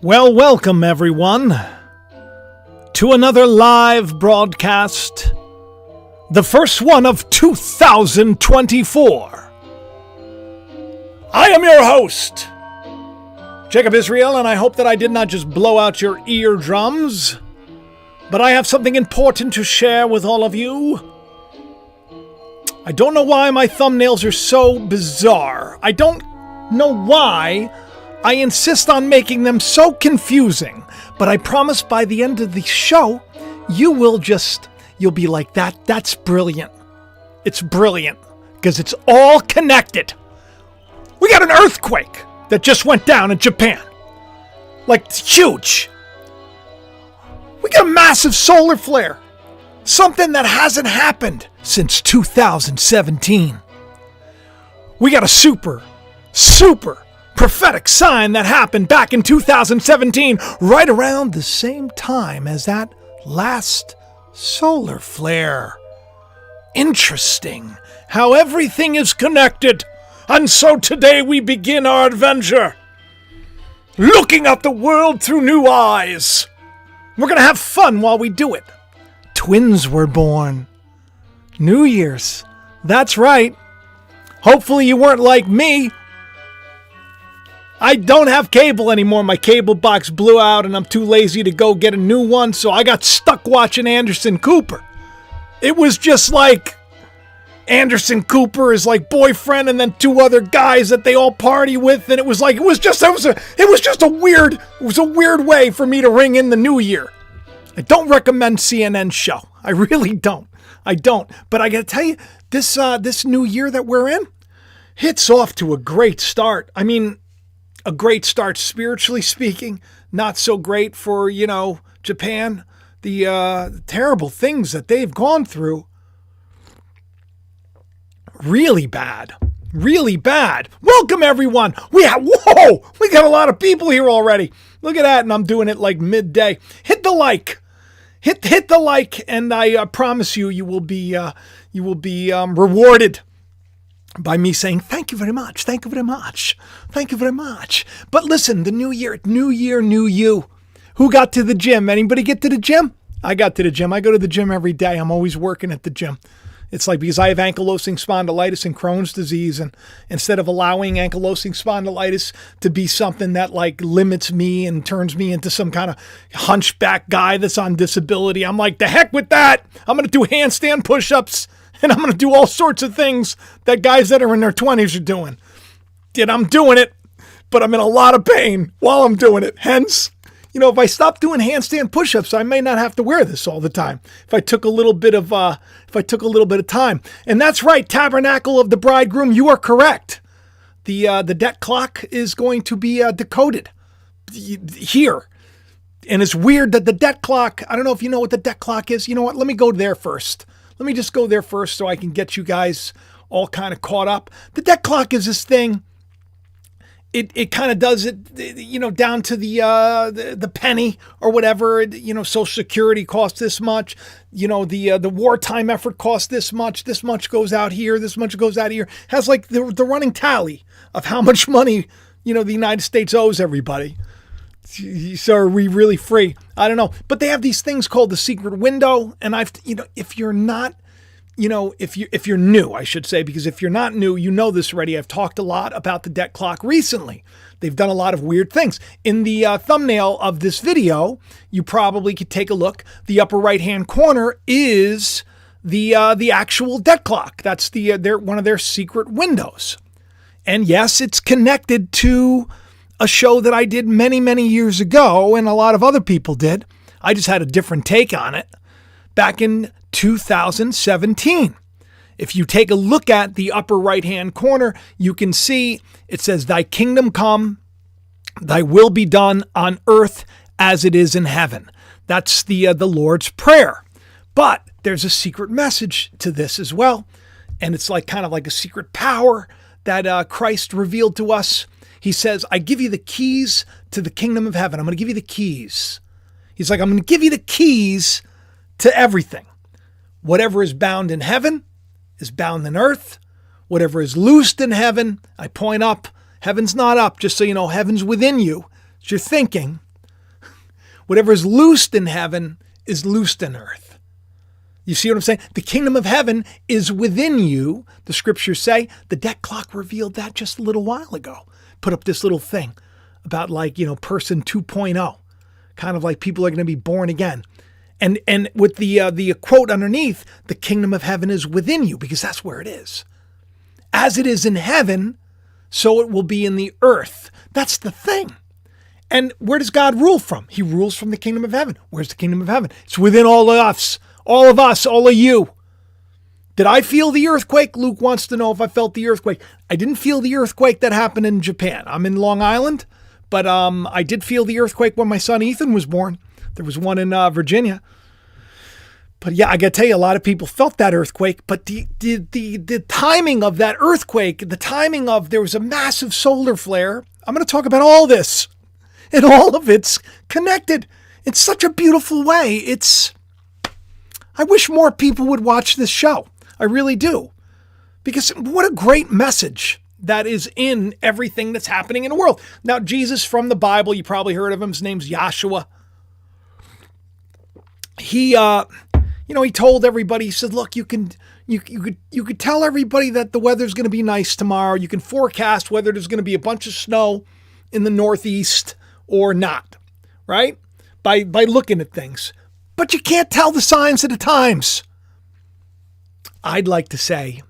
Well, welcome everyone to another live broadcast, the first one of 2024. I am your host, Jacob Israel, and I hope that I did not just blow out your eardrums, but I have something important to share with all of you. I don't know why my thumbnails are so bizarre. I don't know why I insist on making them so confusing, but I promise by the end of the show, you'll be like, that's brilliant. It's brilliant, because it's all connected. We got an earthquake that just went down in Japan. Like, it's huge. We got a massive solar flare. Something that hasn't happened since 2017. We got a super prophetic sign that happened back in 2017, right around the same time as that last solar flare. Interesting how everything is connected. And so today we begin our adventure, looking at the world through new eyes. We're going to have fun while we do it. Twins were born. New Year's. That's right. Hopefully you weren't like me. I don't have cable anymore. My cable box blew out and I'm too lazy to go get a new one, so I got stuck watching Anderson Cooper. It was just like Anderson Cooper is like boyfriend and then two other guys that they all party with, and it was just a weird way for me to ring in the new year. I don't recommend CNN's show. I really don't. But I got to tell you, this new year that we're in hits off to a great start. I mean, a great start spiritually speaking, not so great for, Japan. The terrible things that they've gone through. Really bad. Welcome everyone. We got a lot of people here already. Look at that, and I'm doing it like midday. Hit the like. Hit the like, and I promise you will be rewarded by me saying, thank you very much. But listen, the new year, new you. Who got to the gym? Anybody get to the gym? I got to the gym. I go to the gym every day. I'm always working at the gym. It's like because I have ankylosing spondylitis and Crohn's disease, and instead of allowing ankylosing spondylitis to be something that like limits me and turns me into some kind of hunchback guy that's on disability, I'm like, the heck with that. I'm going to do handstand push-ups. And I'm going to do all sorts of things that guys that are in their 20s are doing. And I'm doing it, but I'm in a lot of pain while I'm doing it. Hence, if I stop doing handstand push-ups, I may not have to wear this all the time. If I took a little bit of time. And that's right, Tabernacle of the Bridegroom, you are correct. The debt clock is going to be decoded here. And it's weird that the debt clock, I don't know if you know what the debt clock is. You know what? Let me go there first. Let me just go there first so I can get you guys all kind of caught up. The debt clock is this thing. It kind of does it, down to the penny or whatever. Social Security costs this much. The wartime effort costs this much. This much goes out here. This much goes out here. Has like the running tally of how much money, the United States owes everybody. So are we really free? I don't know. But they have these things called the secret window. And if you're not, if you're new, I should say, because if you're not new, you know this already. I've talked a lot about the debt clock recently. They've done a lot of weird things. In the thumbnail of this video, you probably could take a look. The upper right-hand corner is the actual debt clock. That's one of their secret windows. And yes, it's connected to a show that I did many, many years ago, and a lot of other people did. I just had a different take on it back in 2017. If you take a look at the upper right-hand corner, you can see it says, "Thy kingdom come, thy will be done on earth as it is in heaven." That's the Lord's Prayer. But there's a secret message to this as well, and it's kind of like a secret power that Christ revealed to us. He says, I give you the keys to the kingdom of heaven. I'm going to give you the keys. He's like, I'm going to give you the keys to everything. Whatever is bound in heaven is bound in earth. Whatever is loosed in heaven, I point up. Heaven's not up, just so you know, heaven's within you. It's your thinking. Whatever is loosed in heaven is loosed in earth. You see what I'm saying? The kingdom of heaven is within you. The scriptures say the debt clock revealed that just a little while ago. Put up this little thing about person 2.0, kind of like people are going to be born again. And with the quote underneath, the kingdom of heaven is within you, because that's where it is. As it is in heaven, so it will be in the earth. That's the thing. And where does God rule from? He rules from the kingdom of heaven. Where's the kingdom of heaven? It's within all of us, all of you. Did I feel the earthquake? Luke wants to know if I felt the earthquake. I didn't feel the earthquake that happened in Japan. I'm in Long Island, but I did feel the earthquake when my son Ethan was born. There was one in Virginia. But yeah, I got to tell you, a lot of people felt that earthquake. But the timing of that earthquake, there was a massive solar flare. I'm going to talk about all this. And all of it's connected in such a beautiful way. I wish more people would watch this show. I really do. Because what a great message that is in everything that's happening in the world. Now, Jesus from the Bible, you probably heard of him. His name's Yahshua. He told everybody, he said, look, you could tell everybody that the weather's going to be nice tomorrow. You can forecast whether there's going to be a bunch of snow in the Northeast or not, right? By looking at things. But you can't tell the signs of the times. I'd like to say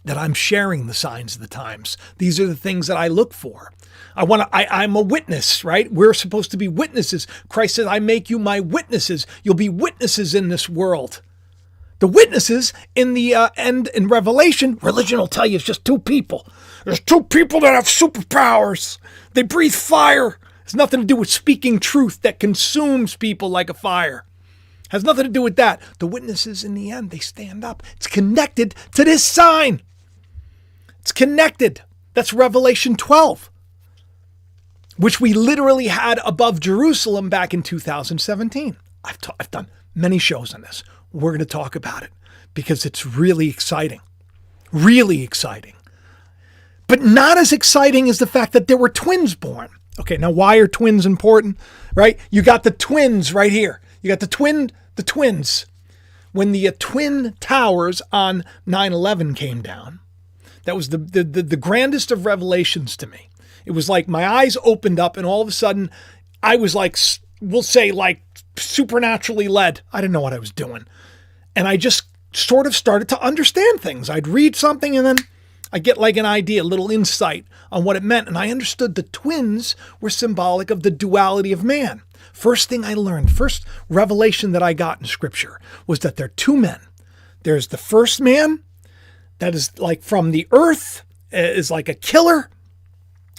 that I'm sharing the signs of the times. These are the things that I look for. I'm a witness, right? We're supposed to be witnesses. Christ said, I make you my witnesses. You'll be witnesses in this world. The witnesses in the end in Revelation, religion will tell you it's just two people. There's two people that have superpowers. They breathe fire. It's nothing to do with speaking truth that consumes people like a fire. Has nothing to do with that. The witnesses in the end, they stand up. It's connected to this sign. It's connected. That's Revelation 12, which we literally had above Jerusalem back in 2017. I've done many shows on this. We're going to talk about it because it's really exciting. Really exciting. But not as exciting as the fact that there were twins born. Okay, now why are twins important, right? You got the twins right here. You got the twins. When the Twin Towers on 9/11 came down, that was the grandest of revelations to me. It was like my eyes opened up and all of a sudden I was like, we'll say like supernaturally led. I didn't know what I was doing. And I just sort of started to understand things. I'd read something and then I get like an idea, a little insight on what it meant. And I understood the twins were symbolic of the duality of man. First thing I learned, first revelation that I got in scripture was that there are two men. There's the first man that is like from the earth, is like a killer.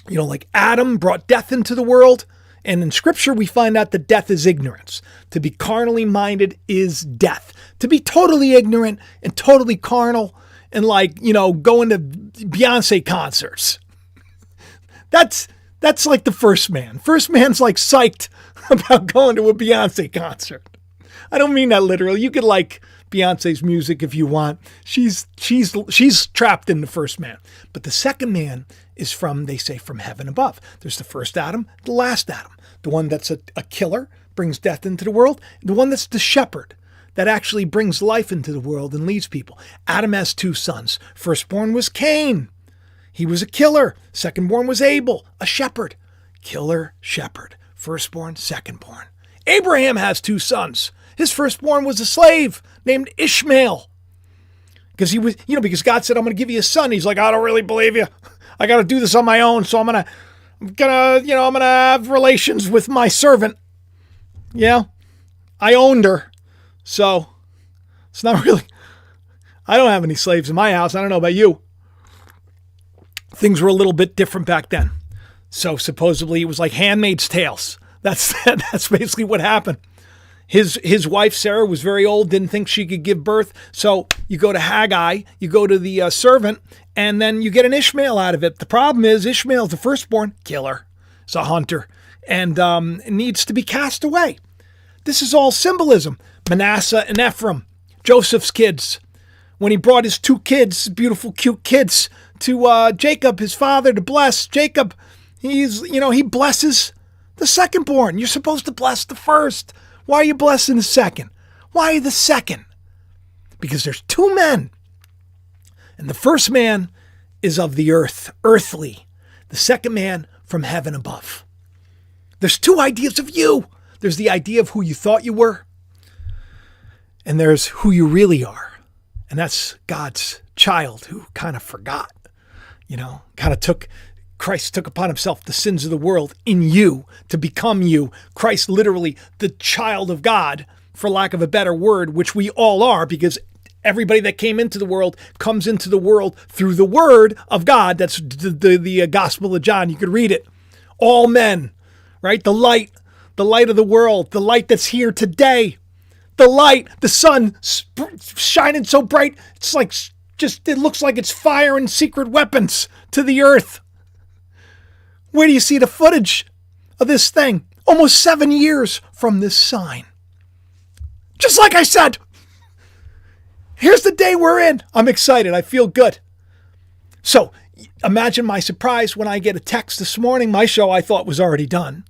Like Adam brought death into the world. And in scripture, we find out that death is ignorance. To be carnally minded is death. To be totally ignorant and totally carnal and going to Beyonce concerts. That's like the first man. First man's like psyched about going to a Beyonce concert. I don't mean that literally. You could like Beyonce's music if you want. She's trapped in the first man. But the second man is they say from heaven above. There's the first Adam, the last Adam. The one that's a killer, brings death into the world. The one that's the shepherd, that actually brings life into the world and leads people. Adam has two sons. Firstborn was Cain. He was a killer. Secondborn was Abel, a shepherd. Killer, shepherd. Firstborn, secondborn. Abraham has two sons. His firstborn was a slave named Ishmael. Because because God said, I'm going to give you a son. He's like, I don't really believe you. I got to do this on my own. So I'm going to have relations with my servant. Yeah. I owned her. So it's not really, I don't have any slaves in my house. I don't know about you. Things were a little bit different back then. So supposedly it was like Handmaid's Tales. That's basically what happened. His wife, Sarah, was very old, didn't think she could give birth. So you go to Haggai, you go to the servant, and then you get an Ishmael out of it. The problem is Ishmael's the firstborn, killer. He's a hunter, and needs to be cast away. This is all symbolism. Manasseh and Ephraim, Joseph's kids. When he brought his two kids, beautiful, cute kids, to Jacob, his father, to bless Jacob, he blesses The secondborn. You're supposed to bless the first. Why are you blessing the second? Why the second? Because there's two men. And the first man is of the earth, earthly. The second man from heaven above. There's two ideas of you. There's the idea of who you thought you were. And there's who you really are. And that's God's child who kind of forgot, Christ took upon himself the sins of the world in you to become you. Christ literally the child of God, for lack of a better word, which we all are, because everybody that came into the world comes into the world through the word of God. That's the Gospel of John. You could read it. All men, right? The light of the world, the light that's here today. The light, the sun shining so bright, it's like it looks like it's firing secret weapons to the earth. Where do you see the footage of this thing? Almost 7 years from this sign. Just like I said, here's the day we're in. I'm excited. I feel good. So imagine my surprise when I get a text this morning. My show I thought was already done.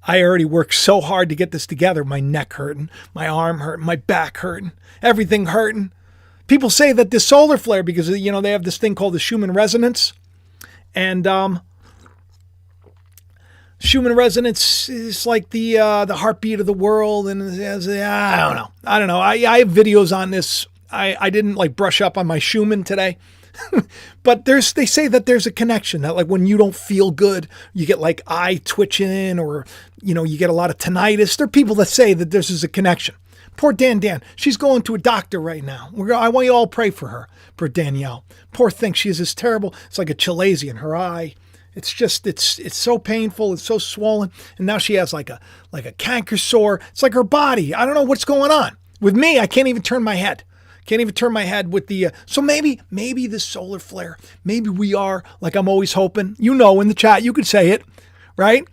I already worked so hard to get this together. My neck hurting, my arm hurting, my back hurting, everything hurting. People say that this solar flare, because, they have this thing called the Schumann resonance. And Schumann resonance is like the heartbeat of the world. And I don't know. I have videos on this. I didn't brush up on my Schumann today. But they say that there's a connection, that when you don't feel good, you get eye twitching, or, you get a lot of tinnitus. There are people that say that this is a connection. Poor Dan. She's going to a doctor right now. I want you all pray for her, for Danielle. Poor thing. She has this terrible, it's like a chalazion in her eye. It's just, it's so painful. It's so swollen. And now she has like a canker sore. It's like her body. I don't know what's going on. With me, I can't even turn my head. Can't even turn my head with the, so maybe this solar flare, maybe we are, like I'm always hoping, in the chat, you could say it, right?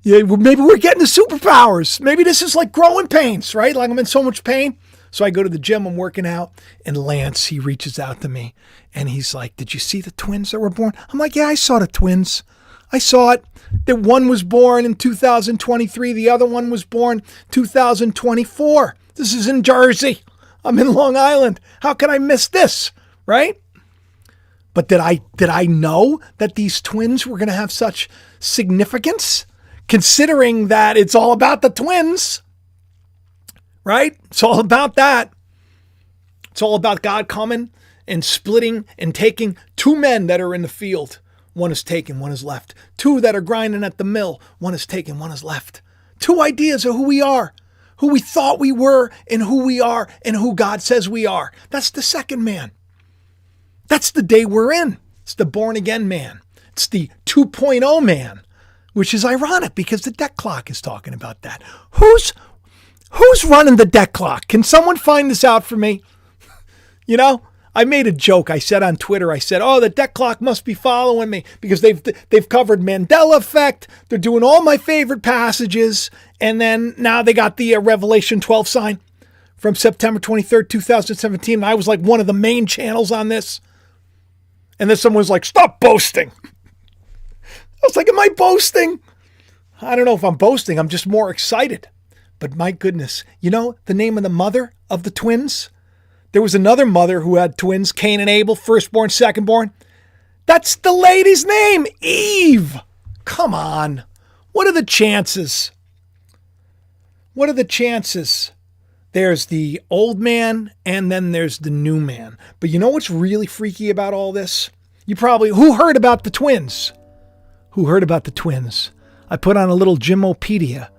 Yeah, maybe we're getting the superpowers. Maybe this is like growing pains, right? Like I'm in so much pain. So I go to the gym, I'm working out, and Lance, he reaches out to me, and he's like, did you see the twins that were born? I'm like, yeah, I saw the twins. I saw it. That one was born in 2023. The other one was born 2024. This is in Jersey. I'm in Long Island. How can I miss this, right? But did I know that these twins were going to have such significance, considering that it's all about the twins, right? It's all about that. It's all about God coming and splitting and taking two men that are in the field. One is taken, one is left. Two that are grinding at the mill. One is taken, one is left. Two ideas of who we are. Who we thought we were, and who we are, and who God says we are. That's the second man. That's the day we're in. It's the born again man. It's the 2.0 man, which is ironic because the deck clock is talking about that. Who's running the deck clock? Can someone find this out for me? I made a joke. I said on Twitter, oh, the deck clock must be following me because they've covered Mandela effect. They're doing all my favorite passages. And then now they got the Revelation 12 sign from September 23rd, 2017. And I was like one of the main channels on this. And then someone was like, stop boasting. I was like, am I boasting? I don't know if I'm boasting. I'm just more excited. But my goodness, the name of the mother of the twins? There was another mother who had twins, Cain and Abel, firstborn, secondborn. That's the lady's name, Eve. Come on. What are the chances? What are the chances? There's the old man and then there's the new man. But you know what's really freaky about all this? Who heard about the twins? Who heard about the twins? I put on a little Gymopedia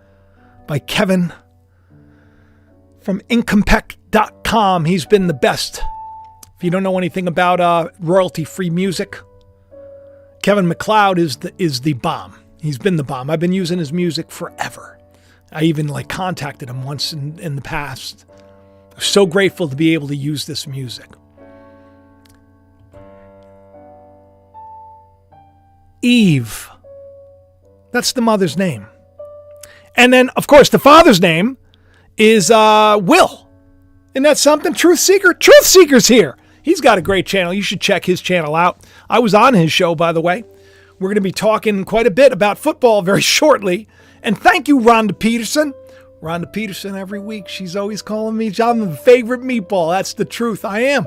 by Kevin from Incompec.com. He's been the best. If you don't know anything about royalty-free music, Kevin Macleod is the bomb. He's been the bomb. I've been using his music forever. I even contacted him once in the past. I'm so grateful to be able to use this music. Eve. That's the mother's name. And then, of course, the father's name is Will. Isn't that something? Truth Seeker? Truth Seeker's here. He's got a great channel. You should check his channel out. I was on his show, by the way. We're going to be talking quite a bit about football very shortly. And thank you, Rhonda Peterson. Rhonda Peterson every week. She's always calling me, I'm the favorite meatball. That's the truth. I am.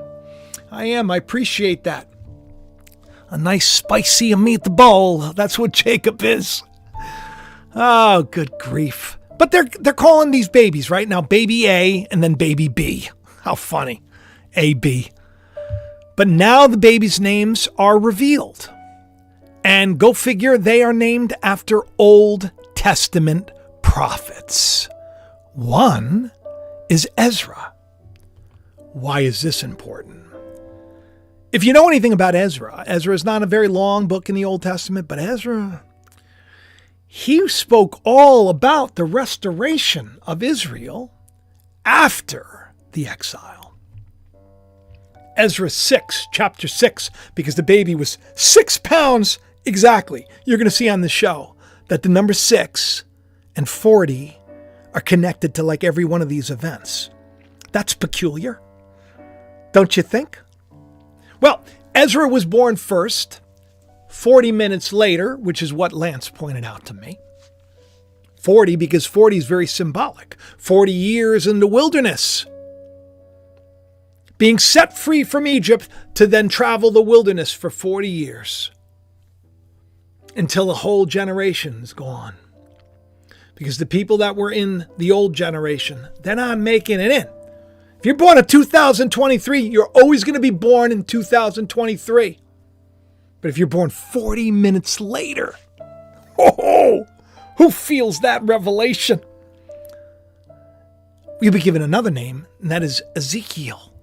I appreciate that. A nice spicy meatball. That's what Jacob is. Oh, good grief. But they're calling these babies right now, baby A and then baby B. How funny. A-B. But now the babies' names are revealed. And go figure, they are named after Old Testament prophets. One is Ezra. Why is this important? If you know anything about Ezra is not a very long book in the Old Testament, but Ezra, he spoke all about the restoration of Israel after the exile. Ezra 6, chapter 6, because the baby was 6 pounds exactly. You're going to see on the show that the number 6 and 40 are connected to like every one of these events. That's peculiar, don't you think? Well, Ezra was born first, 40 minutes later, which is what Lance pointed out to me. 40 because 40 is very symbolic. 40 years in the wilderness. Being set free from Egypt to then travel the wilderness for 40 years. Until a whole generation is gone. Because the people that were in the old generation, they're not making it in. If you're born in 2023, you're always going to be born in 2023. But if you're born 40 minutes later, who feels that revelation? You'll be given another name, and that is Ezekiel.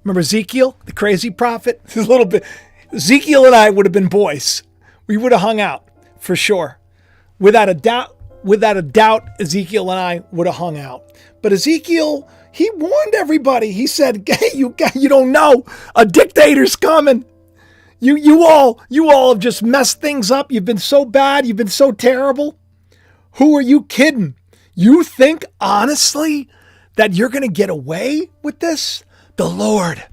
Remember Ezekiel, the crazy prophet? A little bit. Ezekiel and I would have been boys. We would have hung out, for sure. Without a doubt, Ezekiel and I would have hung out. But Ezekiel, he warned everybody. He said, hey, you don't know. A dictator's coming. You all have just messed things up. You've been so bad. You've been so terrible. Who are you kidding? You think, honestly, that you're going to get away with this? The Lord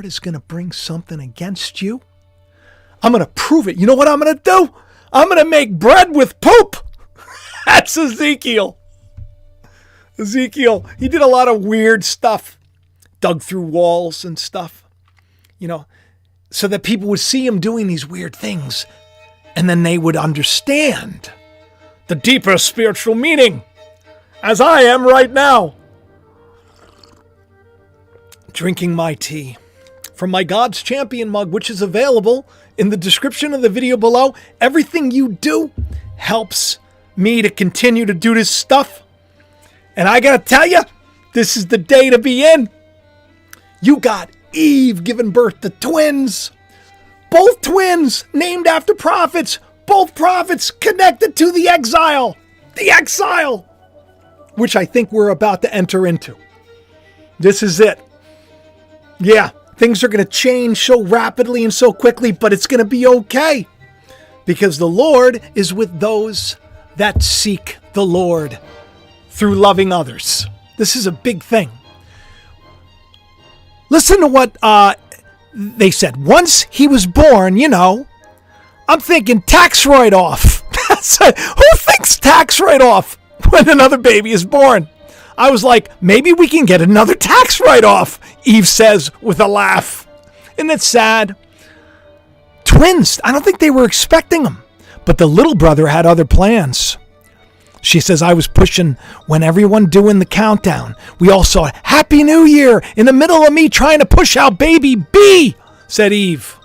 is going to bring something against you. I'm going to prove it. You know what I'm going to do? I'm going to make bread with poop. That's Ezekiel. Ezekiel, he did a lot of weird stuff. Dug through walls and stuff. So that people would see him doing these weird things. And then they would understand the deeper spiritual meaning. As I am right now. Drinking my tea from my God's Champion mug, which is available in the description of the video below. Everything you do helps me to continue to do this stuff. And I gotta tell you, this is the day to be in. You got Eve giving birth to twins. Both twins named after prophets. Both prophets connected to the exile. The exile. Which I think we're about to enter into. This is it. Yeah, things are going to change so rapidly and so quickly, but it's going to be okay. Because the Lord is with those that seek the Lord through loving others. This is a big thing. Listen to what they said. Once he was born, I'm thinking tax write-off. Who thinks tax write-off when another baby is born? I was like, maybe we can get another tax write-off, Eve says with a laugh. Isn't it sad? Twins, I don't think they were expecting them. But the little brother had other plans. She says, I was pushing when everyone doing the countdown. We all saw Happy New Year in the middle of me trying to push out baby B, said Eve.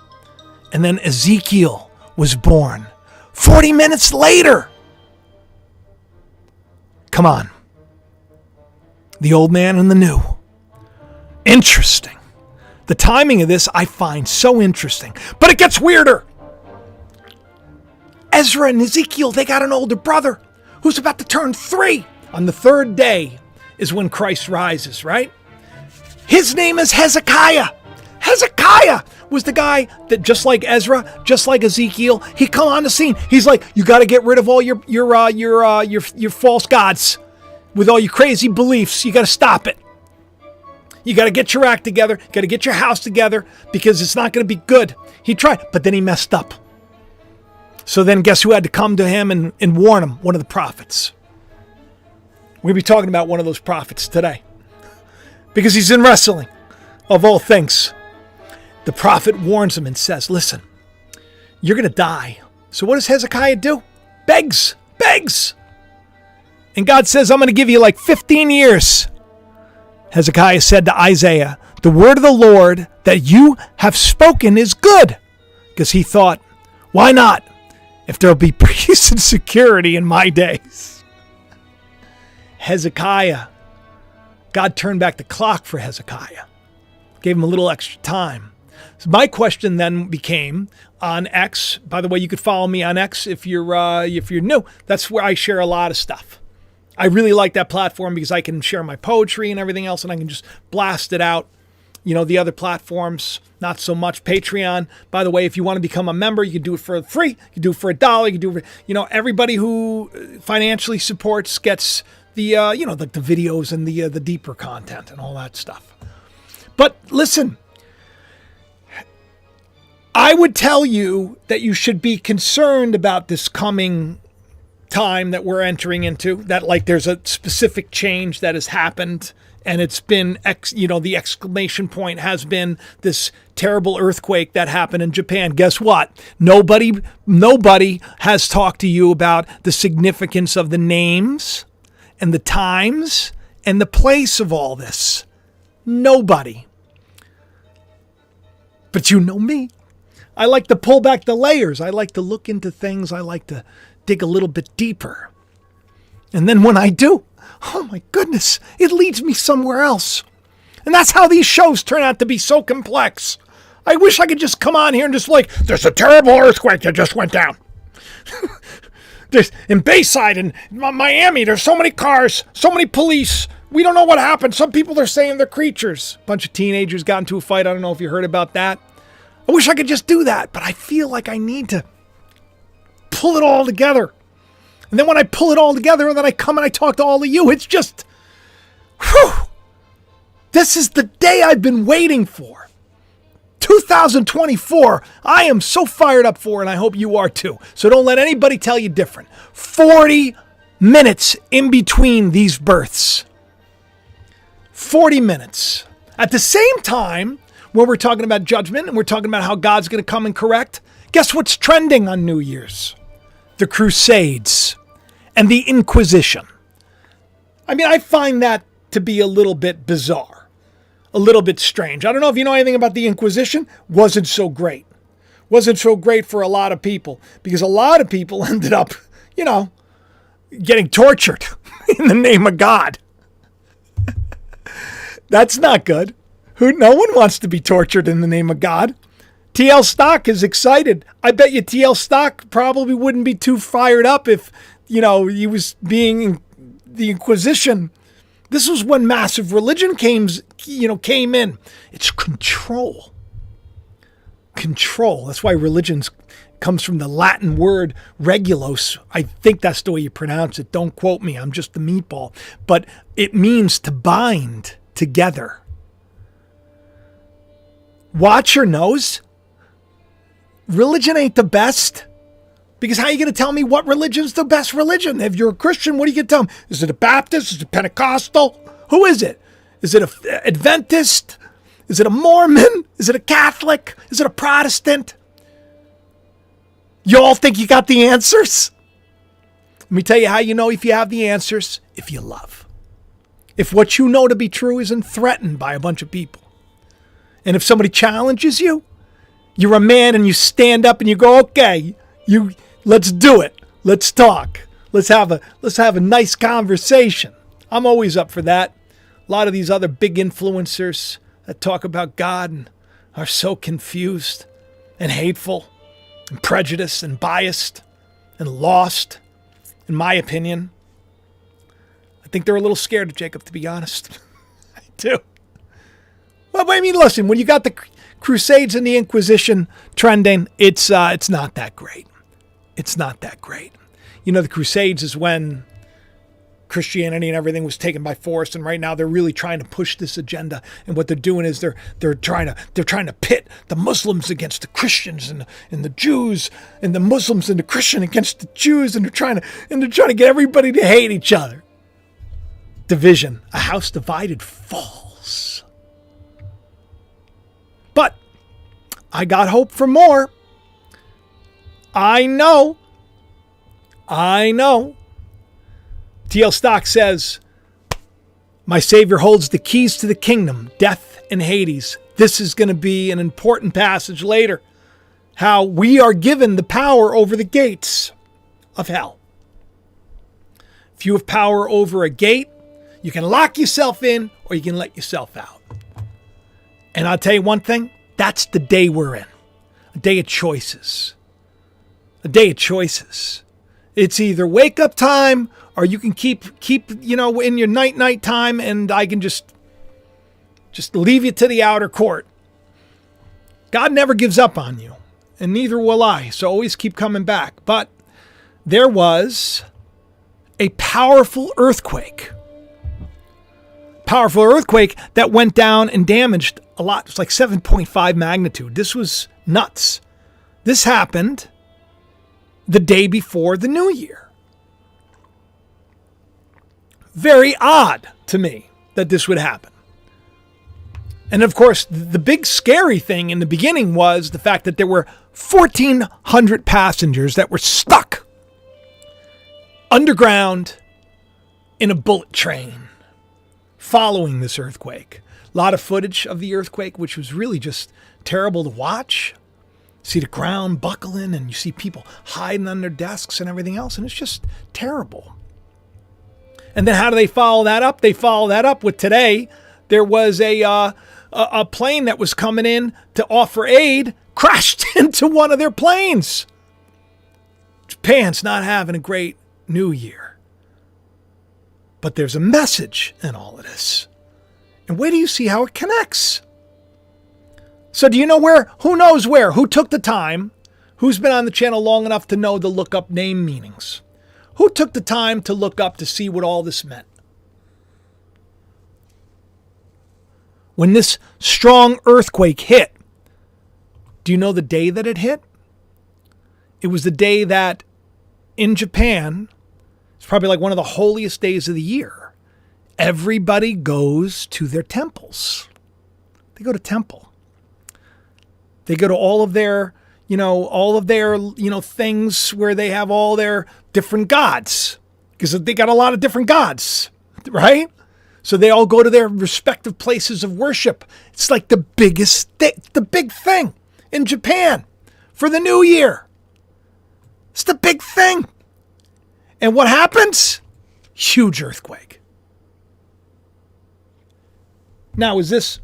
And then Ezekiel was born 40 minutes later. Come on. The old man and the new. Interesting. The timing of this I find so interesting. But it gets weirder. Ezra and Ezekiel, they got an older brother who's about to turn 3. On the 3rd day is when Christ rises, right? His name is Hezekiah. Hezekiah was the guy that, just like Ezra, just like Ezekiel, he come on the scene. He's like, you got to get rid of all your false gods. With all your crazy beliefs, you got to stop it. You got to get your act together. Got to get your house together because it's not going to be good. He tried, but then he messed up. So then guess who had to come to him and warn him? One of the prophets. We'll be talking about one of those prophets today. Because he's in wrestling, of all things. The prophet warns him and says, listen, you're going to die. So what does Hezekiah do? Begs. And God says, I'm going to give you like 15 years. Hezekiah said to Isaiah, the word of the Lord that you have spoken is good. Because he thought, why not? If there'll be peace and security in my days. Hezekiah, God turned back the clock for Hezekiah. Gave him a little extra time. So my question then became on X. By the way, you could follow me on X if you're new. That's where I share a lot of stuff. I really like that platform because I can share my poetry and everything else, and I can just blast it out. The other platforms, not so much. Patreon, by the way, if you want to become a member, you can do it for free. You can do it for $1. You can do it for, everybody who financially supports gets the, the videos and the deeper content and all that stuff. But listen, I would tell you that you should be concerned about this coming time that we're entering into, that like there's a specific change that has happened, and it's been, the exclamation point has been this terrible earthquake that happened in Japan. Guess what? Nobody has talked to you about the significance of the names and the times and the place of all this. Nobody. But you know me. I like to pull back the layers. I like to look into things. I like to dig a little bit deeper. And then when I do, oh my goodness, it leads me somewhere else. And that's how these shows turn out to be so complex. I wish I could just come on here and just there's a terrible earthquake that just went down. There's in Bayside and Miami, there's so many cars, so many police. We don't know what happened. Some people are saying they're creatures. A bunch of teenagers got into a fight. I don't know if you heard about that. I wish I could just do that, but I feel like I need to pull it all together. And then when I pull it all together and then I come and I talk to all of you, it's just, whew, this is the day I've been waiting for. 2024, I am so fired up for, and I hope you are too. So don't let anybody tell you different. 40 minutes in between these births. 40 minutes. At the same time, when we're talking about judgment and we're talking about how God's going to come and correct, guess what's trending on New Year's? The Crusades and the Inquisition. I mean, I find that to be a little bit bizarre, a little bit strange. I don't know if you know anything about the Inquisition. Wasn't so great. Wasn't so great for a lot of people because a lot of people ended up, getting tortured in the name of God. That's not good. No one wants to be tortured in the name of God. TL Stock is excited. I bet you TL Stock probably wouldn't be too fired up if, he was being the Inquisition. This was when massive religion came in. It's control. Control. That's why religion comes from the Latin word regulos. I think that's the way you pronounce it. Don't quote me. I'm just the meatball. But it means to bind together. Watch your nose. Religion ain't the best. Because how are you going to tell me what religion's the best religion? If you're a Christian, what are you going to tell me? Is it a Baptist? Is it Pentecostal? Who is it? Is it an Adventist? Is it a Mormon? Is it a Catholic? Is it a Protestant? You all think you got the answers? Let me tell you how you know if you have the answers. If you love. If what you know to be true isn't threatened by a bunch of people. And if somebody challenges you, you're a man and you stand up and you go, okay, let's do it. Let's talk. Let's have a nice conversation. I'm always up for that. A lot of these other big influencers that talk about God and are so confused and hateful and prejudiced and biased and lost, in my opinion. I think they're a little scared of Jacob, to be honest. I do. Well, I mean, listen, when you got the Crusades and the Inquisition trending, it's not that great. It's not that great. The Crusades is when Christianity and everything was taken by force. And right now they're really trying to push this agenda. And what they're doing is they're trying to pit the Muslims against the Christians and the Jews, and the Muslims and the Christian against the Jews. And they're trying to get everybody to hate each other. Division. A house divided falls. But I got hope for more. I know. TL Stock says, my Savior holds the keys to the kingdom, death and Hades. This is going to be an important passage later. How we are given the power over the gates of hell. If you have power over a gate, you can lock yourself in or you can let yourself out. And I'll tell you one thing, that's the day we're in. A day of choices. A day of choices. It's either wake up time or you can keep in your night time, and I can just leave you to the outer court. God never gives up on you, and neither will I. So always keep coming back. But there was a powerful earthquake. Powerful earthquake that went down and damaged a lot. It's like 7.5 magnitude. This was nuts. This happened the day before the New Year. Very odd to me that this would happen. And of course, the big scary thing in the beginning was the fact that there were 1,400 passengers that were stuck underground in a bullet train following this earthquake. A lot of footage of the earthquake, which was really just terrible to watch. See the ground buckling, and you see people hiding under desks and everything else, and it's just terrible. And then how do they follow that up? They follow that up with today. There was a plane that was coming in to offer aid, crashed into one of their planes. Japan's not having a great New Year. But there's a message in all of this. And wait till you see how it connects. So do you know where? Who knows where? Who took the time? Who's been on the channel long enough to know to look up name meanings? Who took the time to look up to see what all this meant? When this strong earthquake hit, do you know the day that it hit? It was the day that in Japan, it's probably like one of the holiest days of the year. Everybody goes to their temples. They go to temple. They go to all of their things where they have all their different gods, because they got a lot of different gods, right? So they all go to their respective places of worship. It's like the big thing in Japan for the New Year. It's the big thing. And what happens? Huge earthquake. Now, is this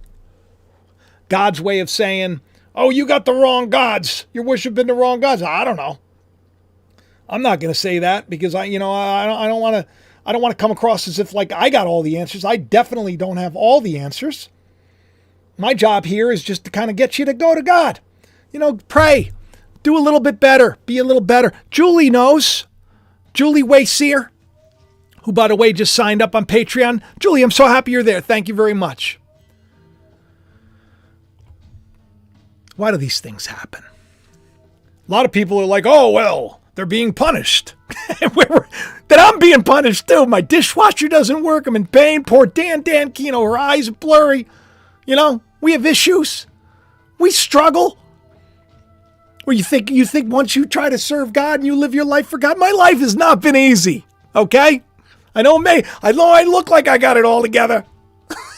God's way of saying, oh, you got the wrong gods. You're worshiping the wrong gods? I don't know. I'm not going to say that because I don't want to come across as if like I got all the answers. I definitely don't have all the answers. My job here is just to kind of get you to go to God. Pray. Do a little bit better. Be a little better. Julie knows. Julie Wayseer, who, by the way, just signed up on Patreon. Julie, I'm so happy you're there. Thank you very much. Why do these things happen? A lot of people are like, oh, well, they're being punished. That I'm being punished too. My dishwasher doesn't work. I'm in pain. Poor Dan Kino, her eyes are blurry. We have issues. We struggle. Or you think once you try to serve God and you live your life for God, my life has not been easy. Okay? I know I look like I got it all together.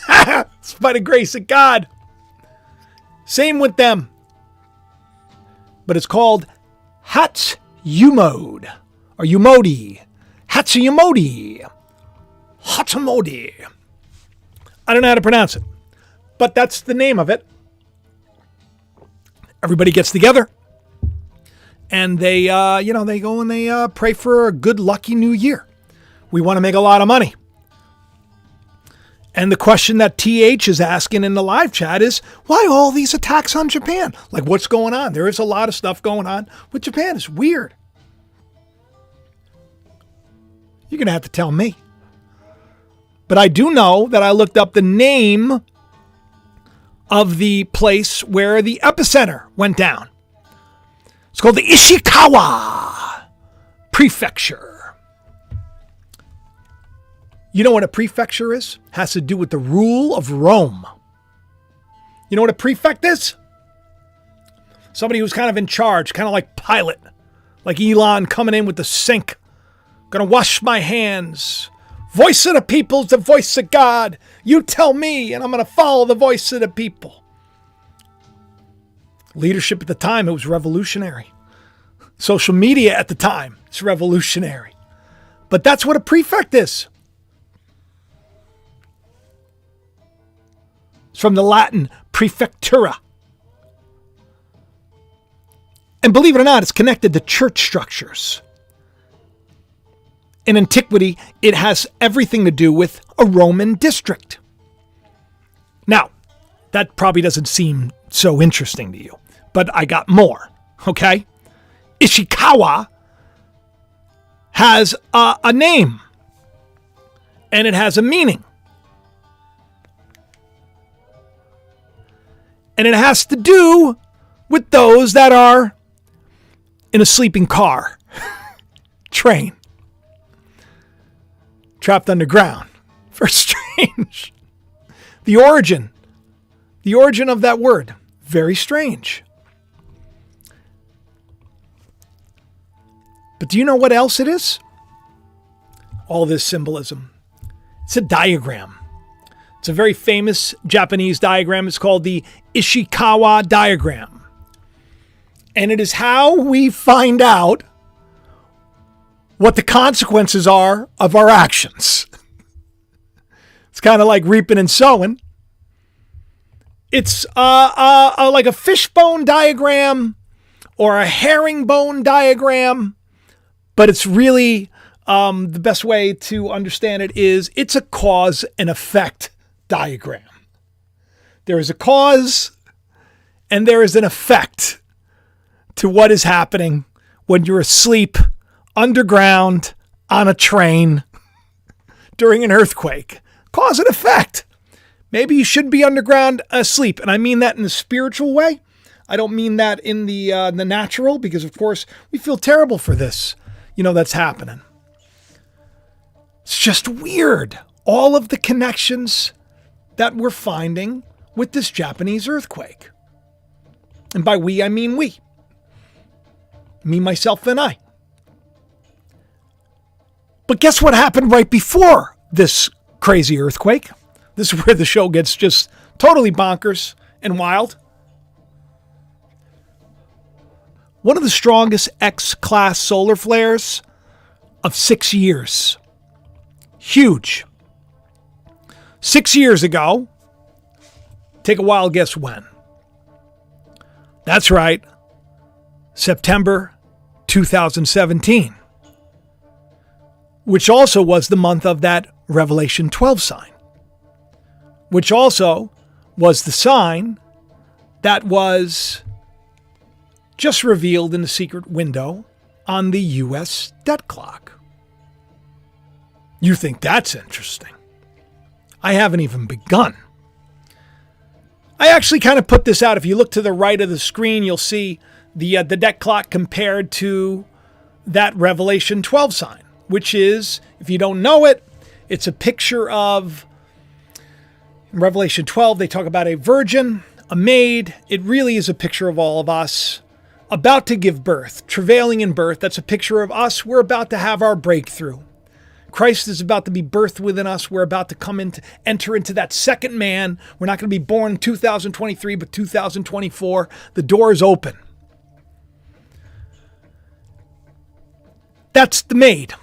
It's by the grace of God. Same with them. But it's called Hatsumode or Umodi. Hatsumodi. Hatsumodi. I don't know how to pronounce it, but that's the name of it. Everybody gets together and they go and they pray for a good, lucky new year. We want to make a lot of money. And the question that TH is asking in the live chat is, why all these attacks on Japan? Like, what's going on? There is a lot of stuff going on with Japan. It's weird. You're going to have to tell me. But I do know that I looked up the name of the place where the epicenter went down. It's called the Ishikawa Prefecture. You know what a prefecture is? Has to do with the rule of Rome. You know what a prefect is? Somebody who's kind of in charge, kind of like Pilate, like Elon coming in with the sink. Gonna wash my hands. Voice of the people's the voice of God. You tell me, and I'm gonna follow the voice of the people. Leadership at the time, it was revolutionary. Social media at the time, it's revolutionary. But that's what a prefect is. It's from the Latin prefectura. And believe it or not, it's connected to church structures. In antiquity, it has everything to do with a Roman district. Now, that probably doesn't seem so interesting to you, but I got more, okay? Ishikawa has a name, and it has a meaning. And it has to do with those that are in a sleeping car, train, trapped underground. Very strange. The origin of that word, very strange. But do you know what else it is? All this symbolism. It's a diagram. It's a very famous Japanese diagram. It's called the Ishikawa diagram. And it is how we find out what the consequences are of our actions. It's kind of like reaping and sowing. It's like a fishbone diagram or a herringbone diagram, but it's really the best way to understand it is it's a cause and effect diagram. There is a cause and there is an effect to what is happening when you're asleep underground on a train during an earthquake. Cause and effect. Maybe you shouldn't be underground asleep. And I mean that in the spiritual way. I don't mean that in the natural, because of course we feel terrible for this, that's happening. It's just weird. All of the connections that we're finding with this Japanese earthquake. And by we, I mean we. Me, myself, and I. But guess what happened right before this crazy earthquake? This is where the show gets just totally bonkers and wild. One of the strongest X-class solar flares of 6 years. Huge. 6 years ago. Take a wild guess when. That's right. September 2017. Which also was the month of that Revelation 12 sign. Which also was the sign that was just revealed in the secret window on the U.S. debt clock. You think that's interesting? I haven't even begun. I actually kind of put this out. If you look to the right of the screen, you'll see the debt clock compared to that Revelation 12 sign, which is, if you don't know it, it's a picture of, in Revelation 12, they talk about a virgin, a maid. It really is a picture of all of us about to give birth, travailing in birth. That's a picture of us. We're about to have our breakthrough. Christ is about to be birthed within us. We're about to enter into that second man. We're not going to be born in 2023, but 2024. The door is open. That's the maid.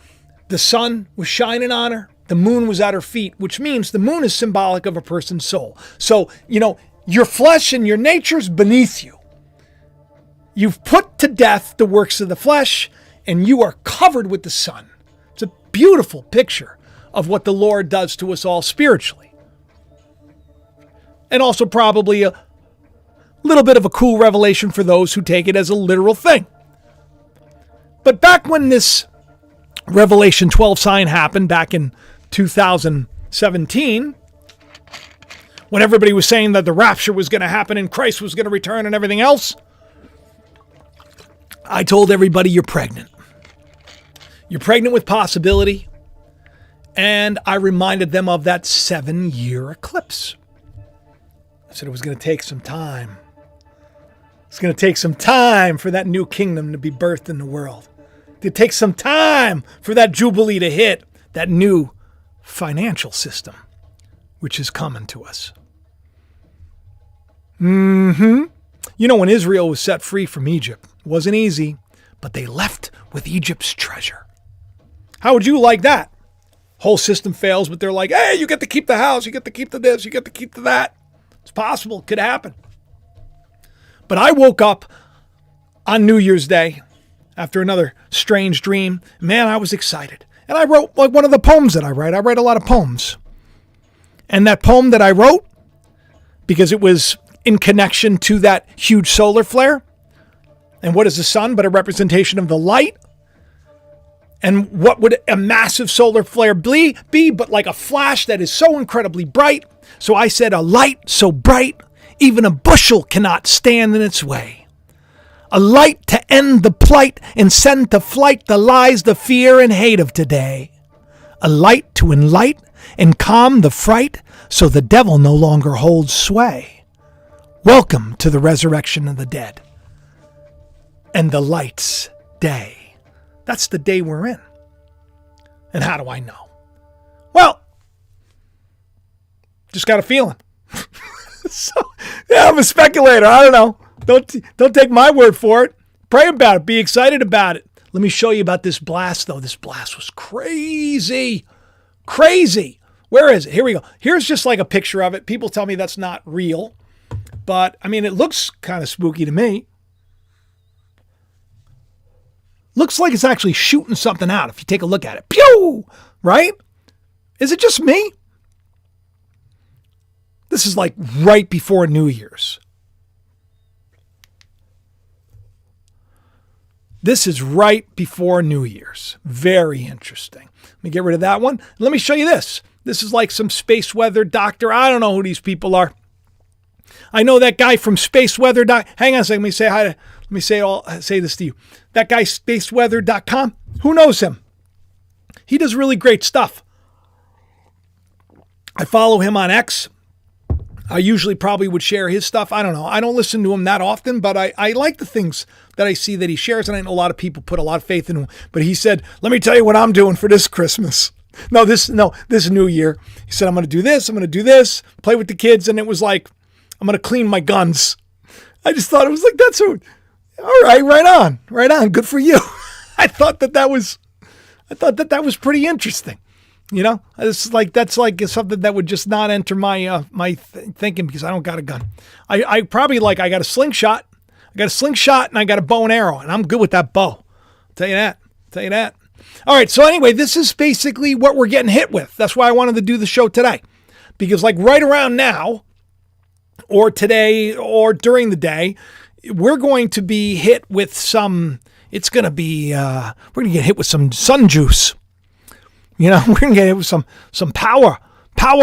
The sun was shining on her. The moon was at her feet, which means the moon is symbolic of a person's soul. So, your flesh and your nature's beneath you. You've put to death the works of the flesh, and you are covered with the sun. It's a beautiful picture of what the Lord does to us all spiritually. And also probably a little bit of a cool revelation for those who take it as a literal thing. But back when this Revelation 12 sign happened back in 2017, 17, when everybody was saying that the rapture was going to happen and Christ was going to return and everything else, I told everybody, you're pregnant. You're pregnant with possibility. And I reminded them of that 7-year eclipse. I said it was going to take some time. It's going to take some time for that new kingdom to be birthed in the world. It takes some time for that jubilee to hit, that new financial system, which is coming to us. You know, when Israel was set free from Egypt, it wasn't easy, but they left with Egypt's treasure. How would you like that? Whole system fails, but they're like, hey, you get to keep the house, you get to keep the this, you get to keep the that. It's possible, it could happen. But I woke up on New Year's Day after another strange dream. Man, I was excited. And I wrote like one of the poems that I write. I write a lot of poems. And that poem that I wrote, because it was in connection to that huge solar flare. And what is the sun but a representation of the light? And what would a massive solar flare be but like a flash that is so incredibly bright? So I said, a light so bright, even a bushel cannot stand in its way. A light to end the plight and send to flight the lies, the fear and hate of today. A light to enlight and calm the fright so the devil no longer holds sway. Welcome to the resurrection of the dead and the light's day. That's the day we're in. And how do I know? Well, just got a feeling. So, yeah, I'm a speculator. I don't know. Don't take my word for it. Pray about it. Be excited about it. Let me show you about this blast, though. This blast was crazy. Crazy. Where is it? Here we go. Here's just like a picture of it. People tell me that's not real. But, I mean, it looks kind of spooky to me. Looks like it's actually shooting something out if you take a look at it. Pew! Right? Is it just me? This is like right before New Year's. This is right before New Year's. Very interesting. Let me get rid of that one. Let me show you this. This is like some space weather doctor. I don't know who these people are. I know that guy from Space Weather. Hang on a second. Let me say hi to. Let me say this to you. That guy, spaceweather.com. Who knows him? He does really great stuff. I follow him on X. I usually probably would share his stuff. I don't know. I don't listen to him that often, but I like the things that I see that he shares. And I know a lot of people put a lot of faith in him. But he said, let me tell you what I'm doing for this Christmas. This New Year. He said, I'm going to do this. I'm going to do this. Play with the kids. And it was like, I'm going to clean my guns. I just thought it was like, that's all right. Right on. Good for you. I thought that was pretty interesting. You know, it's like, that's like something that would just not enter my thinking because I don't got a gun. I probably I got a slingshot. And I got a bow and arrow and I'm good with that bow. I'll tell you that. All right. So anyway, this is basically what we're getting hit with. That's why I wanted to do the show today because like right around now or today or during the day, we're going to be hit with we're going to get hit with some sun juice. You know, we're going to get hit with some power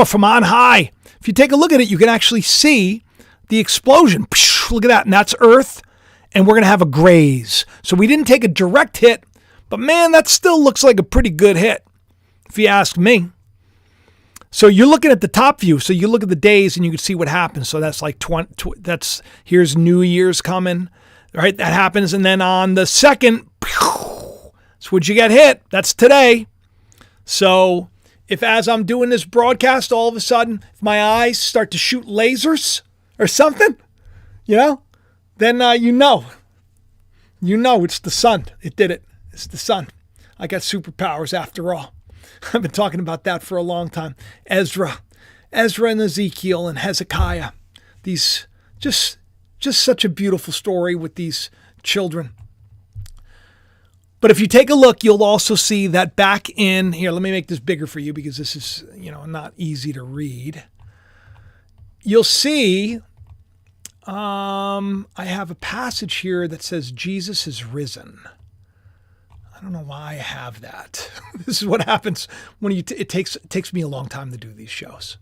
from on high. If you take a look at it, you can actually see the explosion. Look at that. And that's Earth. And we're going to have a graze. So we didn't take a direct hit, but man, that still looks like a pretty good hit, if you ask me. So you're looking at the top view. So you look at the days and you can see what happens. So that's like here's New Year's coming, right? That happens. And then on the 2nd, that's when you get hit. That's today. So if as I'm doing this broadcast, all of a sudden, if my eyes start to shoot lasers or something, you know, then you know it's the sun. It did it. It's the sun. I got superpowers after all. I've been talking about that for a long time. Ezra and Ezekiel and Hezekiah. These just such a beautiful story with these children. But if you take a look, you'll also see that back in here, let me make this bigger for you because this is, not easy to read. You'll see I have a passage here that says Jesus is risen. I don't know why I have that. This is what happens when it takes me a long time to do these shows.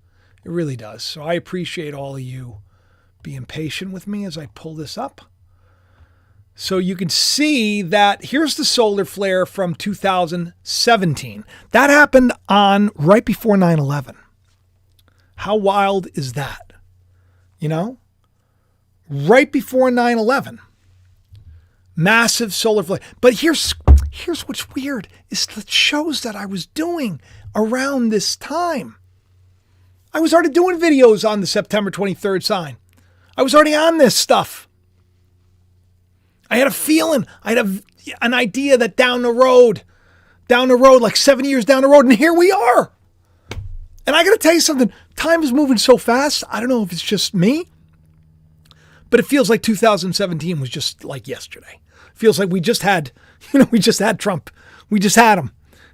It really does. So I appreciate all of you being patient with me as I pull this up. So you can see that here's the solar flare from 2017. That happened on right before 9/11. How wild is that? You know? Right before 9/11. Massive solar flare. But here's what's weird is the shows that I was doing around this time. I was already doing videos on the September 23rd sign. I was already on this stuff. I had a feeling, I had an idea that down the road, like 7 years down the road, and here we are. And I got to tell you something, time is moving so fast. I don't know if it's just me, but it feels like 2017 was just like yesterday. It feels like we just had Trump. We just had him.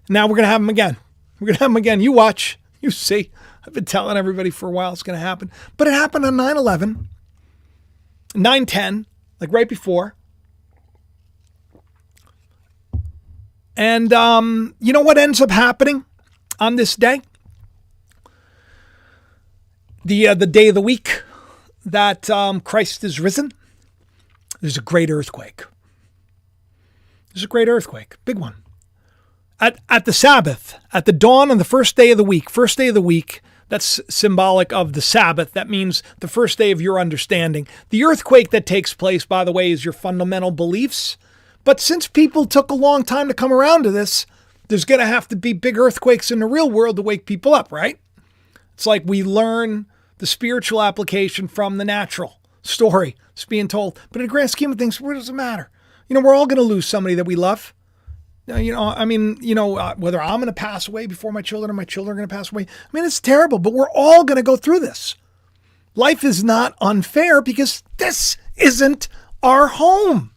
Now we're going to have him again. We're going to have him again. You watch, you see. I've been telling everybody for a while it's going to happen. But it happened on 9/11, 9/10, like right before. And you know what ends up happening on this day? The day of the week that Christ is risen. There's a great earthquake. There's a great earthquake, big one. At the Sabbath, at the dawn on the first day of the week, that's symbolic of the Sabbath. That means the first day of your understanding. The earthquake that takes place, by the way, is your fundamental beliefs. But since people took a long time to come around to this, there's going to have to be big earthquakes in the real world to wake people up, right? It's like we learn the spiritual application from the natural story. It's being told. But in the grand scheme of things, what does it matter? We're all going to lose somebody that we love. Whether I'm going to pass away before my children or my children are going to pass away. It's terrible, but we're all going to go through this. Life is not unfair because this isn't our home.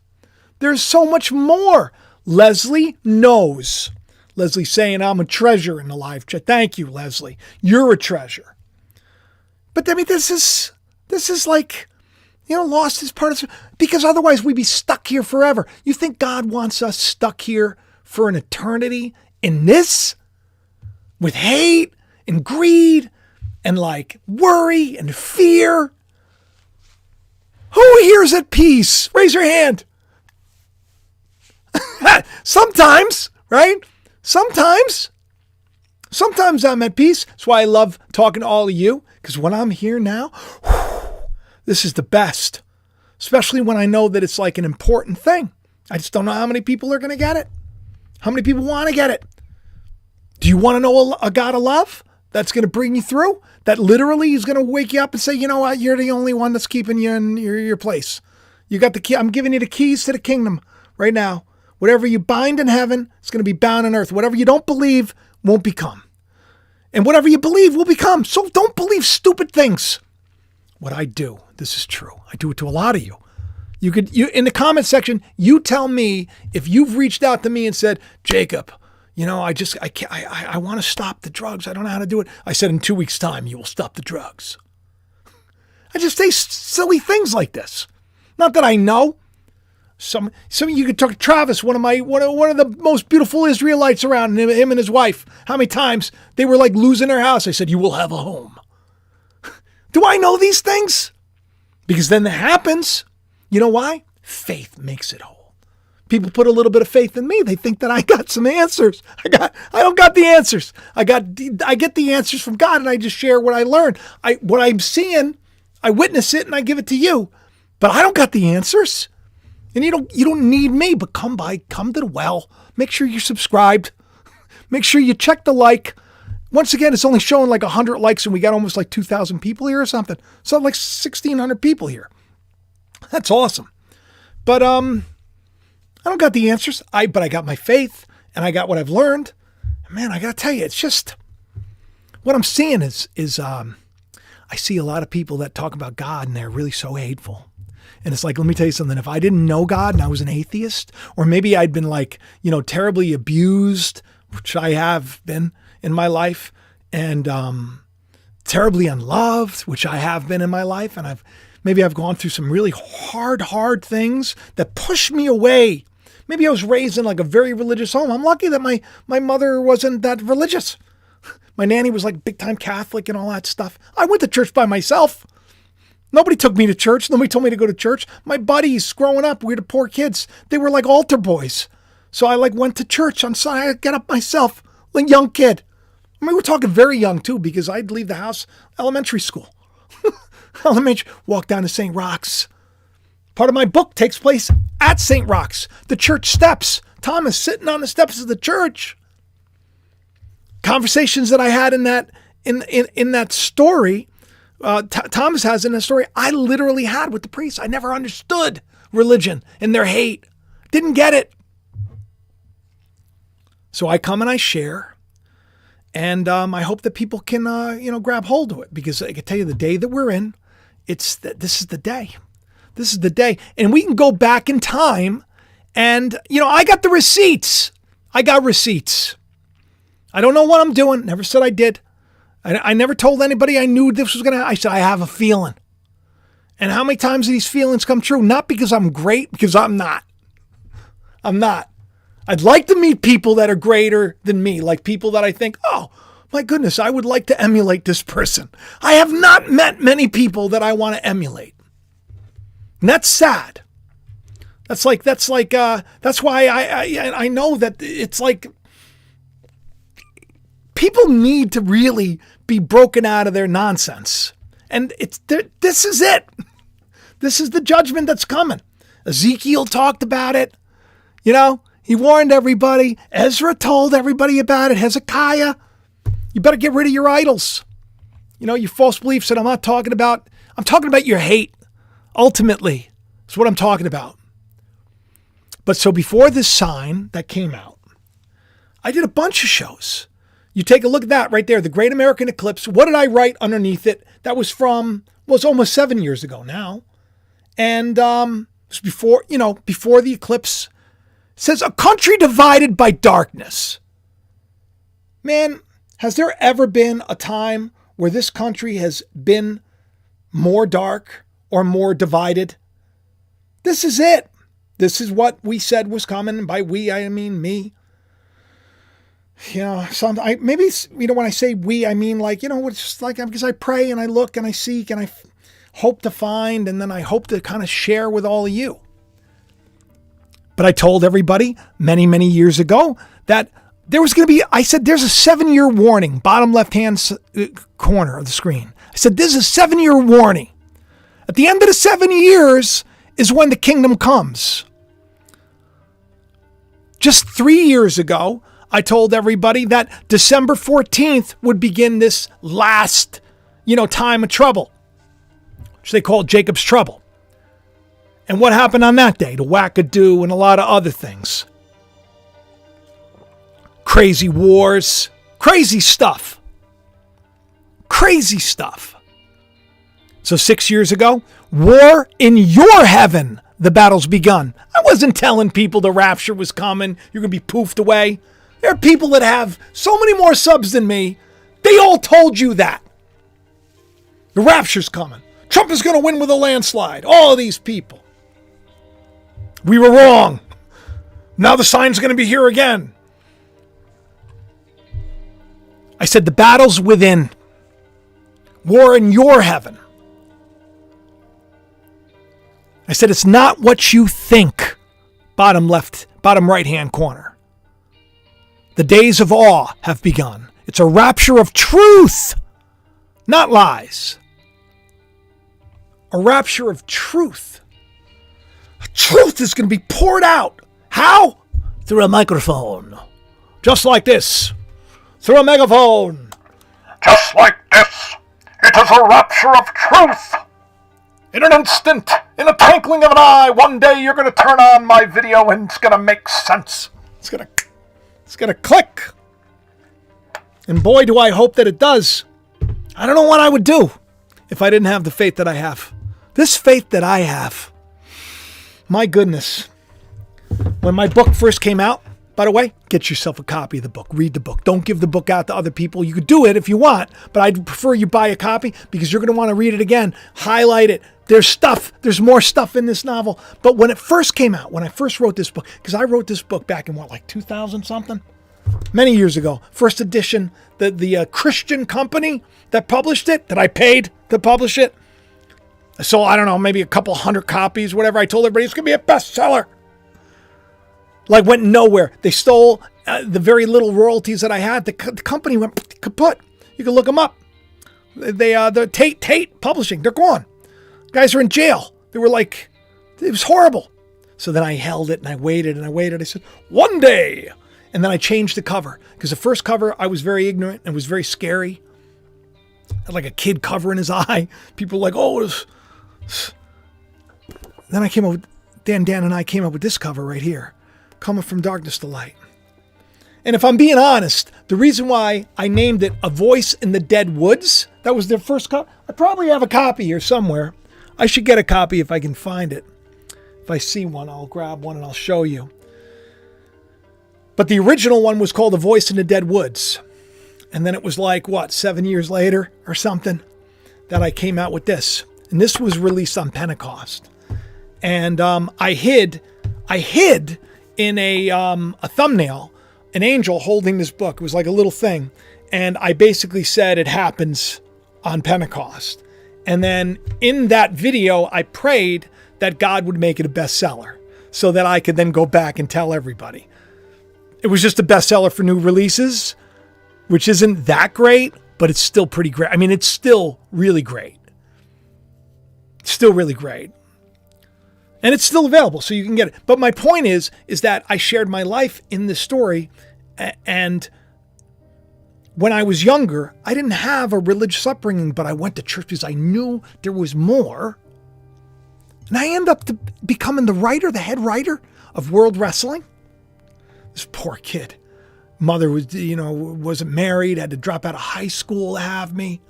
There's so much more. Leslie knows. Leslie's saying, I'm a treasure in the live chat. Thank you, Leslie. You're a treasure. But this is like, lost is part of, because otherwise we'd be stuck here forever. You think God wants us stuck here for an eternity in this? With hate and greed and like worry and fear? Who here is at peace? Raise your hand. Sometimes, right? Sometimes I'm at peace. That's why I love talking to all of you, because when I'm here now, this is the best, especially when I know that it's like an important thing. I just don't know how many people are going to get it. How many people want to get it? Do you want to know a God of love that's going to bring you through? That literally is going to wake you up and say, you know what? You're the only one that's keeping you in your place. You got the key. I'm giving you the keys to the kingdom right now. Whatever you bind in heaven, it's going to be bound on earth. Whatever you don't believe won't become. And whatever you believe will become. So don't believe stupid things. What I do, this is true. I do it to a lot of you. You in the comment section, you tell me if you've reached out to me and said, Jacob, I want to stop the drugs. I don't know how to do it. I said, in 2 weeks' time, you will stop the drugs. I just say silly things like this. Not that I know. Some you could talk to Travis, one of the most beautiful Israelites around, him and his wife. How many times they were like losing their house? I said, you will have a home. Do I know these things? Because then that happens. You know why? Faith makes it whole. People put a little bit of faith in me. They think that I got some answers. I don't got the answers. I get the answers from God, and I just share what I learned. What I'm seeing, I witness it and I give it to you. But I don't got the answers. And you don't need me, but come to the well. Make sure you're subscribed. Make sure you check the like. Once again, it's only showing like 100 likes and we got almost like 2,000 people here or something. So like 1,600 people here. That's awesome. But I don't got the answers. But I got my faith and I got what I've learned. Man, I got to tell you, it's just what I'm seeing is I see a lot of people that talk about God and they're really so hateful. And it's like, let me tell you something. If I didn't know God and I was an atheist, or maybe I'd been like, terribly abused, which I have been in my life, and terribly unloved, which I have been in my life, and I've gone through some really hard things that push me away. Maybe I was raised in like a very religious home. I'm lucky that my mother wasn't that religious. My nanny was like big time Catholic and all that stuff. I went to church by myself. Nobody took me to church. Nobody told me to go to church. My buddies growing up, we were the poor kids. They were like altar boys. So I like went to church on Sunday. I got up myself, like young kid. I mean, we're talking very young too, because I'd leave the house, elementary school. Walk down to St. Roch's. Part of my book takes place at St. Roch's, the church steps. Thomas sitting on the steps of the church. Conversations that I had in that story, Thomas has in the story, I literally had with the priests. I never understood religion and their hate. Didn't get it. So I come and I share. And I hope that people can, grab hold of it, because I can tell you the day that we're in, this is the day. This is the day. And we can go back in time and, I got the receipts. I got receipts. I don't know what I'm doing. Never said I did. I never told anybody I knew this was going to happen. I said, I have a feeling. And how many times do these feelings come true? Not because I'm great, because I'm not. I'm not. I'd like to meet people that are greater than me, like people that I think, oh, my goodness, I would like to emulate this person. I have not met many people that I want to emulate. And that's sad. That's why I know that it's like people need to really be broken out of their nonsense. And this is it. This is the judgment that's coming. Ezekiel talked about it. He warned everybody. Ezra told everybody about it. Hezekiah, you better get rid of your idols. Your false beliefs that I'm talking about your hate. Ultimately, is what I'm talking about. But so before this sign that came out, I did a bunch of shows. You take a look at that right there, the Great American Eclipse. What did I write underneath it? That was it's almost 7 years ago now. And it was before the eclipse. It says, a country divided by darkness. Man, has there ever been a time where this country has been more dark or more divided? This is it. This is what we said was coming. And by we, I mean me. When I say we, I mean it's just like, because I pray and I look and I seek and I hope to find, and then I hope to kind of share with all of you. But I told everybody many, many years ago that there was going to be, I said, there's a 7-year warning, bottom left-hand corner of the screen. I said, this is a 7-year warning. At the end of the 7 years is when the kingdom comes. Just 3 years ago, I told everybody that December 14th would begin this last, time of trouble, which they call Jacob's trouble. And what happened on that day? The wackadoo and a lot of other things. Crazy wars, crazy stuff. Crazy stuff. So 6 years ago, war in your heaven, the battle's begun. I wasn't telling people the rapture was coming. You're going to be poofed away. There are people that have so many more subs than me. They all told you that. The rapture's coming. Trump is going to win with a landslide. All of these people. We were wrong. Now the sign's going to be here again. I said the battle's within. War in your heaven. I said it's not what you think. Bottom right hand corner. The days of awe have begun. It's a rapture of truth, not lies. A rapture of truth. Truth is going to be poured out. How? Through a microphone. Just like this. Through a megaphone. Just like this. It is a rapture of truth. In an instant, in a twinkling of an eye, one day you're going to turn on my video and it's going to make sense. It's going to click. And boy, do I hope that it does. I don't know what I would do if I didn't have the faith that I have. This faith that I have. My goodness. When my book first came out, by the way, get yourself a copy of the book. Read the book. Don't give the book out to other people. You could do it if you want, but I'd prefer you buy a copy because you're going to want to read it again. Highlight it. There's more stuff in this novel. But when it first came out, when I first wrote this book, because I wrote this book back in like 2000 something? Many years ago. First edition, the Christian company that published it, that I paid to publish it. I sold, I don't know, maybe a couple hundred copies, whatever. I told everybody it's going to be a bestseller. Like, went nowhere. They stole the very little royalties that I had. The company went kaput. You can look them up. The Tate Publishing, they're gone. Guys are in jail. They were like, it was horrible. So then I held it and I waited and I waited. I said, one day. And then I changed the cover. Because the first cover, I was very ignorant and was very scary. Had like a kid cover in his eye. People were like, oh, Then I came up with, Dan and I came up with this cover right here. Coming from Darkness to Light. And if I'm being honest, the reason why I named it A Voice in the Dead Woods, that was their first cover. I probably have a copy here somewhere. I should get a copy if I can find it. If I see one, I'll grab one and I'll show you. But the original one was called A Voice in the Dead Woods. And then it was like, 7 years later or something that I came out with this. And this was released on Pentecost. And I hid in a thumbnail an angel holding this book. It was like a little thing. And I basically said it happens on Pentecost. And then in that video, I prayed that God would make it a bestseller so that I could then go back and tell everybody. It was just a bestseller for new releases, which isn't that great, but it's still pretty great. I mean, it's still really great. It's still really great. And it's still available, so you can get it. But my point is that I shared my life in this story. And when I was younger, I didn't have a religious upbringing, but I went to church because I knew there was more. And I ended up becoming the head writer of World Wrestling. This poor kid. Mother wasn't married, had to drop out of high school to have me.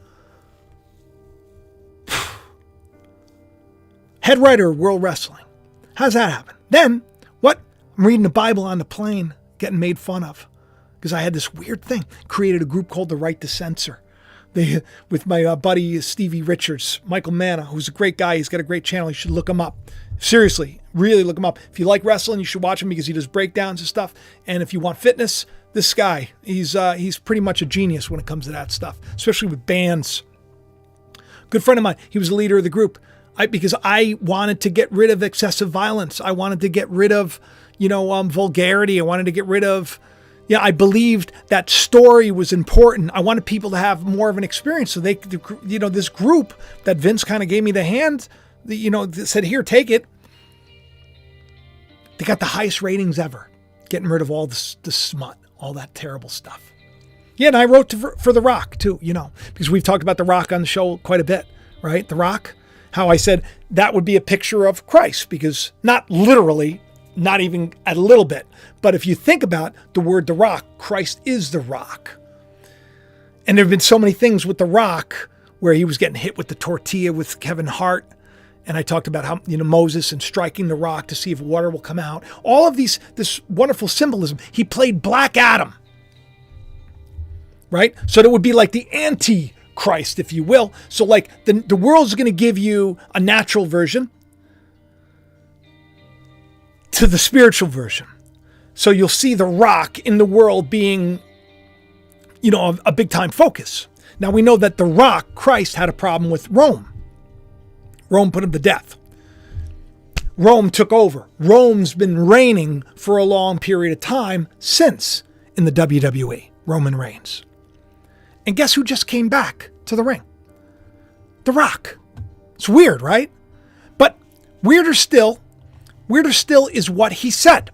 Head writer of World Wrestling. How's that happen? Then, I'm reading the Bible on the plane, getting made fun of. Because I had this weird thing. Created a group called The Right to Censor. With my buddy Stevie Richards, Michael Manna, who's a great guy. He's got a great channel. You should look him up. Seriously, really look him up. If you like wrestling, you should watch him because he does breakdowns and stuff. And if you want fitness, this guy, he's pretty much a genius when it comes to that stuff, especially with bands. Good friend of mine. He was the leader of the group. Because I wanted to get rid of excessive violence. I wanted to get rid of, vulgarity. I wanted to get rid of, I believed that story was important. I wanted people to have more of an experience. So this group that Vince kind of gave me the hand, said, here, take it. They got the highest ratings ever. Getting rid of all the smut, all that terrible stuff. Yeah, and I wrote for The Rock too, because we've talked about The Rock on the show quite a bit, right? The Rock. How I said that would be a picture of Christ, because not literally, not even a little bit, but if you think about the word The Rock, Christ is the rock. And there have been so many things with The Rock where he was getting hit with the tortilla with Kevin Hart. And I talked about how, Moses and striking the rock to see if water will come out. All of this wonderful symbolism. He played Black Adam, right? So that would be like the Antichrist, if you will. So like the world's going to give you a natural version to the spiritual version. So you'll see the rock in the world being, a big time focus. Now we know that the rock, Christ, had a problem with Rome. Rome put him to death. Rome took over. Rome's been reigning for a long period of time since in the WWE, Roman Reigns. And guess who just came back to the ring? The Rock. It's weird, right? But weirder still is what he said.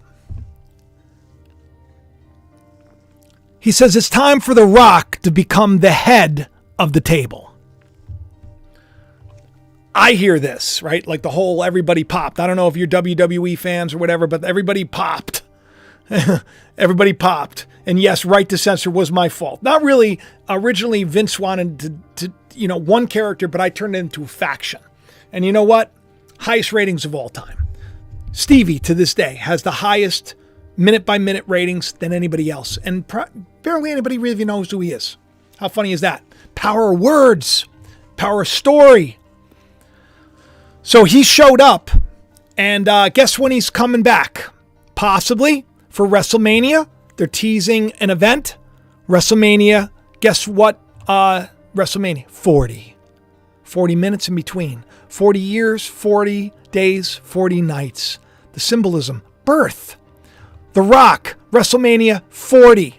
He says it's time for The Rock to become the head of the table. I hear this, right? Like the whole everybody popped. I don't know if you're WWE fans or whatever, but everybody popped. Everybody popped. And yes, Right to Censor was my fault. Not really. Originally, Vince wanted to one character, but I turned it into a faction. And you know what? Highest ratings of all time. Stevie, to this day, has the highest minute-by-minute ratings than anybody else. And barely anybody really knows who he is. How funny is that? Power of words. Power of story. So he showed up, and guess when he's coming back? Possibly for WrestleMania. They're teasing an event. WrestleMania, guess what? WrestleMania, 40. 40 minutes in between. 40 years, 40 days, 40 nights. The symbolism, birth. The Rock, WrestleMania 40.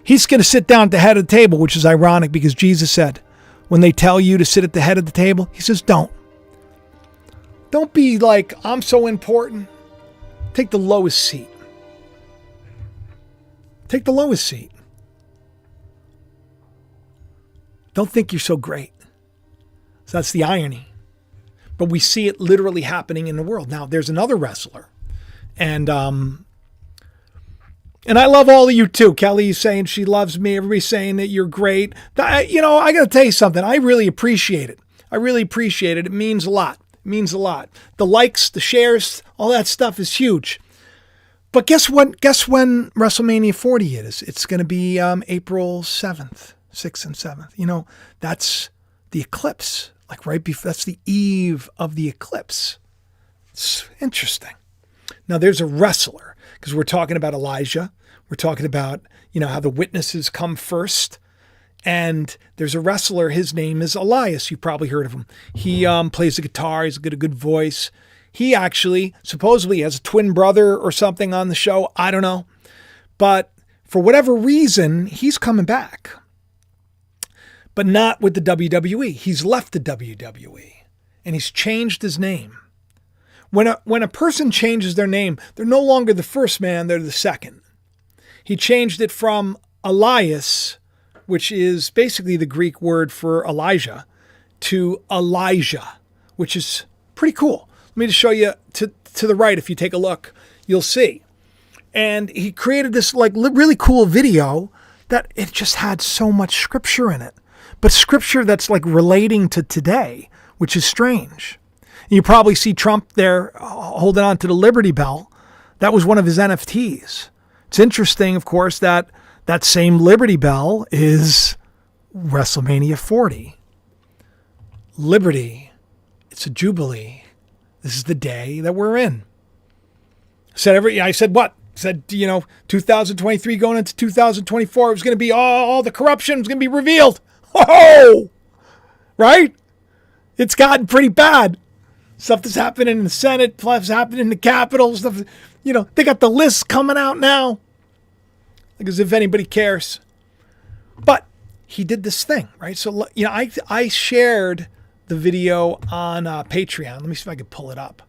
He's going to sit down at the head of the table, which is ironic because Jesus said, when they tell you to sit at the head of the table, he says, don't. Don't be like, I'm so important. Take the lowest seat. Take the lowest seat. Don't think you're so great. So that's the irony. But we see it literally happening in the world. Now, there's another wrestler. And I love all of you too. Kelly's saying she loves me. Everybody's saying that you're great. I got to tell you something. I really appreciate it. I really appreciate it. It means a lot. It means a lot. The likes, the shares, all that stuff is huge. But guess what? Guess when WrestleMania 40 is? It's going to be April 7th, 6th and 7th. That's the eclipse. Like right before, that's the eve of the eclipse. It's interesting. Now there's a wrestler, because we're talking about Elijah. We're talking about, how the witnesses come first. And there's a wrestler. His name is Elias. You've probably heard of him. He plays the guitar. He's got a good voice. He actually supposedly has a twin brother or something on the show. I don't know. But for whatever reason, he's coming back. But not with the WWE. He's left the WWE. And he's changed his name. When a person changes their name, they're no longer the first man, they're the second. He changed it from Elias, which is basically the Greek word for Elijah, to Elijah, which is pretty cool. Let me just show you to the right. If you take a look, you'll see. And he created this really cool video that it just had so much scripture in it, but scripture that's relating to today, which is strange. You probably see Trump there holding on to the Liberty Bell. That was one of his NFTs. It's interesting, of course, that same Liberty Bell is WrestleMania 40. Liberty. It's a jubilee. This is the day that we're in. I said what? Said, 2023 going into 2024, it was going to be all the corruption was going to be revealed. Oh, right? It's gotten pretty bad. Stuff that's happening in the Senate, stuff happening in the Capitol, stuff, they got the lists coming out now. Like as if anybody cares. But he did this thing, right? So, I shared the video on Patreon. Let me see if I can pull it up.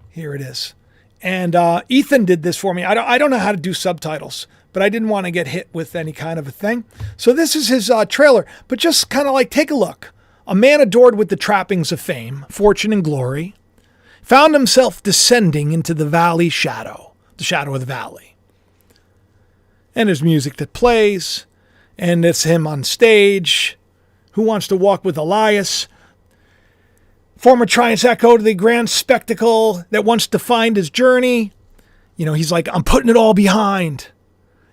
Here it is. And Ethan did this for me. I don't know how to do subtitles, but I didn't want to get hit with any kind of a thing. So this is his trailer, but just kind of take a look. A man adored with the trappings of fame, fortune, and glory, found himself descending into the shadow of the valley. And there's music that plays, and it's him on stage. Who wants to walk with Elias? Former Triumph's echo to the grand spectacle that once defined his journey. He's like, I'm putting it all behind.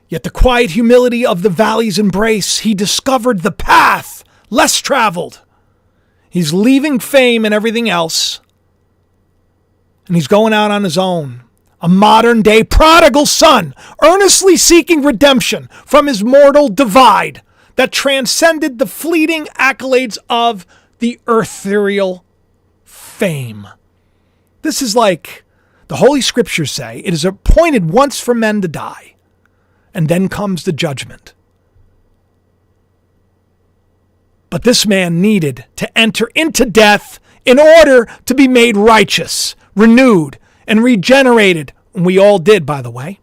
Yet the quiet humility of the valley's embrace, he discovered the path less traveled. He's leaving fame and everything else, and he's going out on his own. A modern-day prodigal son, earnestly seeking redemption from his mortal divide that transcended the fleeting accolades of the eartherial fame. This is like the Holy Scriptures say, it is appointed once for men to die, and then comes the judgment. But this man needed to enter into death in order to be made righteous, renewed, and regenerated. And we all did, by the way.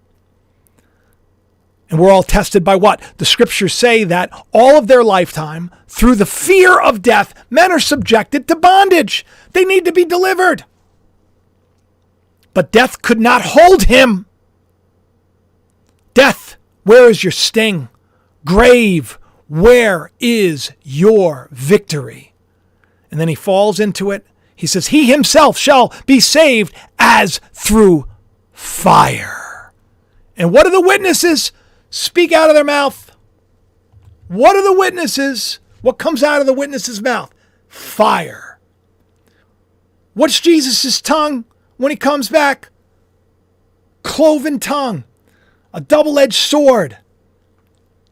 And we're all tested by what? The scriptures say that all of their lifetime, through the fear of death, men are subjected to bondage. They need to be delivered. But death could not hold him. Death, where is your sting? Grave, where is your victory? And then he falls into it. He says, he himself shall be saved as through fire. And what do the witnesses speak out of their mouth? What are the witnesses? What comes out of the witness's mouth? Fire. What's Jesus' tongue when he comes back? Cloven tongue, a double-edged sword.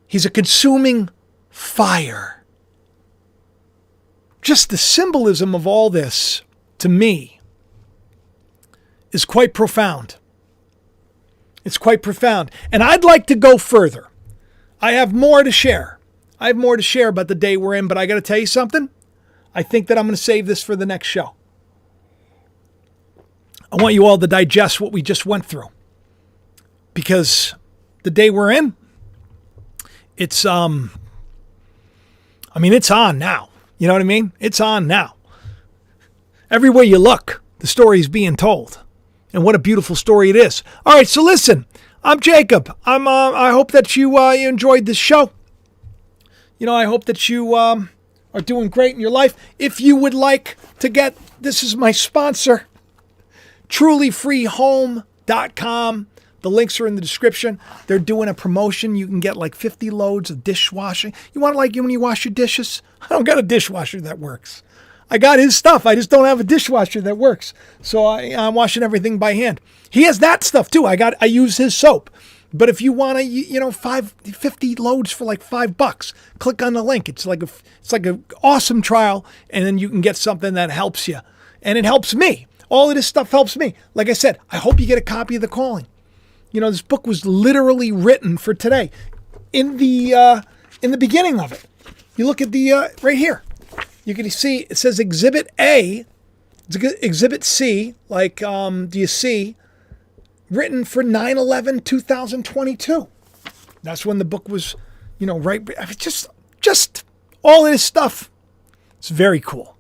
He's a consuming fire. Just the symbolism of all this, to me, is quite profound. It's quite profound. And I'd like to go further. I have more to share. I have more to share about the day we're in, but I got to tell you something. I think that I'm going to save this for the next show. I want you all to digest what we just went through. Because the day we're in, it's on now. You know what I mean? It's on now. Everywhere you look, the story's being told. And what a beautiful story it is. All right, so listen, I'm Jacob. I hope that you enjoyed this show. I hope that you are doing great in your life. If you would like to get, this is my sponsor, trulyfreehome.com. The links are in the description. They're doing a promotion. You can get like 50 loads of dishwashing. You want like when you wash your dishes? I don't got a dishwasher that works. I got his stuff. I just don't have a dishwasher that works. So I'm washing everything by hand. He has that stuff too. I use his soap. But if you want to, 50 loads for like $5, click on the link. It's like an awesome trial, and then you can get something that helps you, and it helps me. All of this stuff helps me. Like I said, I hope you get a copy of The Calling. This book was literally written for today. In the beginning of it, you look at the right here. You can see it says Exhibit A, Exhibit C, like do you see? Written for 9/11/2022. That's when the book was, right. I mean, just all of this stuff. It's very cool.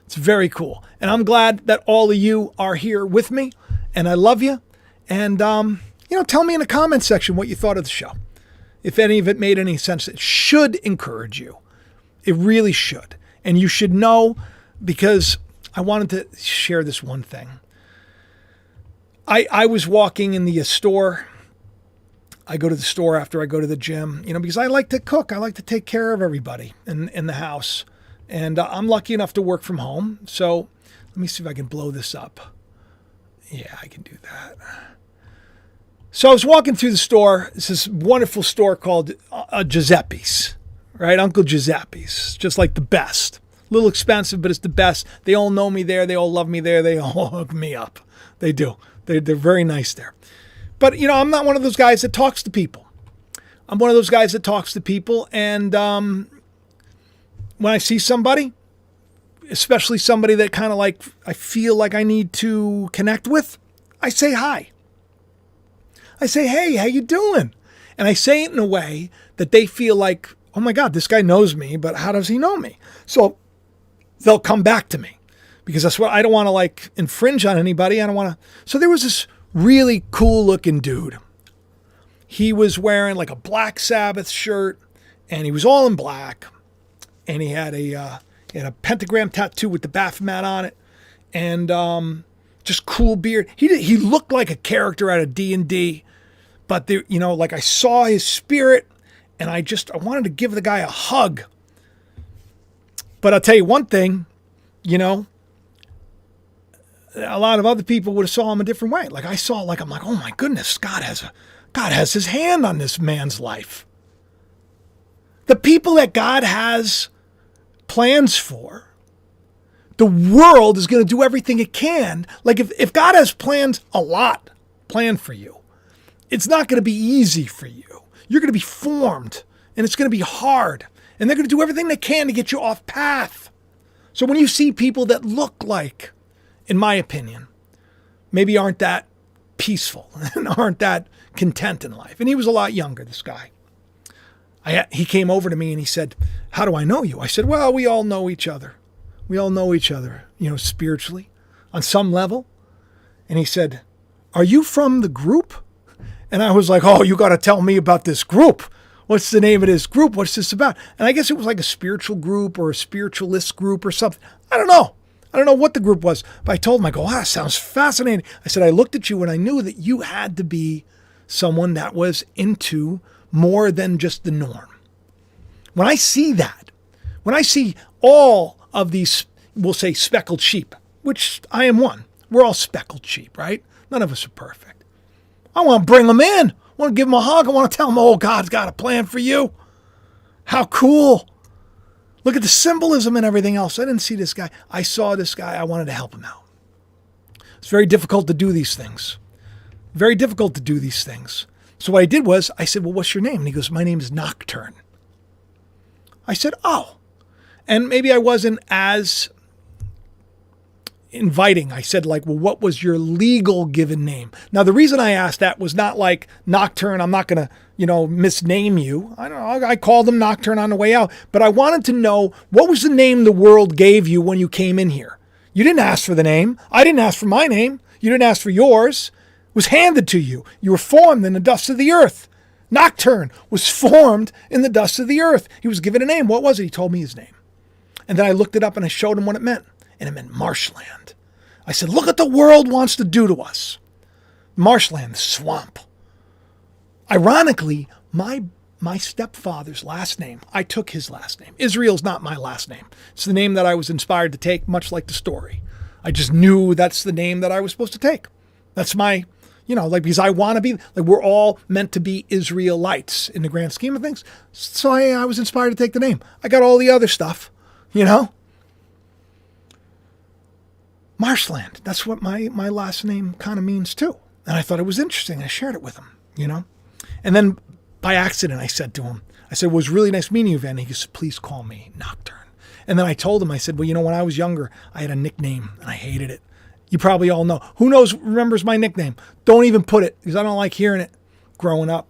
It's very cool, and I'm glad that all of you are here with me, and I love you. And tell me in the comment section what you thought of the show. If any of it made any sense, it should encourage you. It really should. And you should know, because I wanted to share this one thing. I was walking in the store. I go to the store after I go to the gym, because I like to cook. I like to take care of everybody in the house. And I'm lucky enough to work from home. So let me see if I can blow this up. Yeah, I can do that. So I was walking through the store. It's this wonderful store called Giuseppe's, right? Uncle Giuseppe's, just like the best. A little expensive, but it's the best. They all know me there. They all love me there. They all hook me up. They do. They're very nice there. But, I'm not one of those guys that talks to people. I'm one of those guys that talks to people. And when I see somebody, especially somebody that kind of like I feel like I need to connect with, I say hi. I say, hey, how you doing? And I say it in a way that they feel like, oh my God, this guy knows me, but how does he know me? So they'll come back to me, because that's what I don't want to like infringe on anybody. I don't want to. So there was this really cool looking dude. He was wearing like a Black Sabbath shirt, and he was all in black, and he had a pentagram tattoo with the Baphomet on it, and just cool beard. He looked like a character out of D&D, but there, like I saw his spirit, and I wanted to give the guy a hug. But I'll tell you one thing, a lot of other people would have saw him a different way. Like I'm like, oh my goodness, God has his hand on this man's life. The people that God has plans for, the world is going to do everything it can. Like if God has planned for you, it's not going to be easy for you. You're going to be formed, and it's going to be hard. And they're going to do everything they can to get you off path. So when you see people that look like, in my opinion, maybe aren't that peaceful and aren't that content in life. And he was a lot younger, this guy. He came over to me and he said, how do I know you? I said, well, we all know each other. We all know each other, spiritually on some level. And he said, are you from the group? And I was like, oh, you got to tell me about this group. What's the name of this group? What's this about? And I guess it was like a spiritual group or a spiritualist group or something. I don't know. I don't know what the group was. But I told him, I go, that sounds fascinating. I said, I looked at you and I knew that you had to be someone that was into more than just the norm. When I see that, when I see all of these, we'll say speckled sheep, which I am one. We're all speckled sheep, right? None of us are perfect. I want to bring them in. I want to give them a hug. I want to tell them, oh, God's got a plan for you. How cool. Look at the symbolism and everything else. I didn't see this guy. I saw this guy. I wanted to help him out. It's very difficult to do these things. Very difficult to do these things. So what I did was, I said, well, what's your name? And he goes, my name is Nocturne. I said, oh. And maybe I wasn't as inviting. I said, like, well, what was your legal given name? Now, the reason I asked that was not like Nocturne. I'm not going to, misname you. I don't know. I called him Nocturne on the way out, but I wanted to know what was the name the world gave you when you came in here. You didn't ask for the name. I didn't ask for my name. You didn't ask for yours. It was handed to you. You were formed in the dust of the earth. Nocturne was formed in the dust of the earth. He was given a name. What was it? He told me his name. And then I looked it up and I showed him what it meant. And it meant marshland. I said, look what the world wants to do to us. Marshland, the swamp. Ironically, my stepfather's last name, I took his last name. Israel's not my last name. It's the name that I was inspired to take, much like the story. I just knew that's the name that I was supposed to take. That's my, because I want to be, we're all meant to be Israelites in the grand scheme of things. So I was inspired to take the name. I got all the other stuff, Marshland. That's what my last name kind of means too. And I thought it was interesting. I shared it with him, And then by accident, I said to him, well, it was really nice meeting you, Van. He goes, please call me Nocturne. And then I told him, I said, well, when I was younger, I had a nickname and I hated it. You probably all know. Who remembers my nickname? Don't even put it because I don't like hearing it growing up.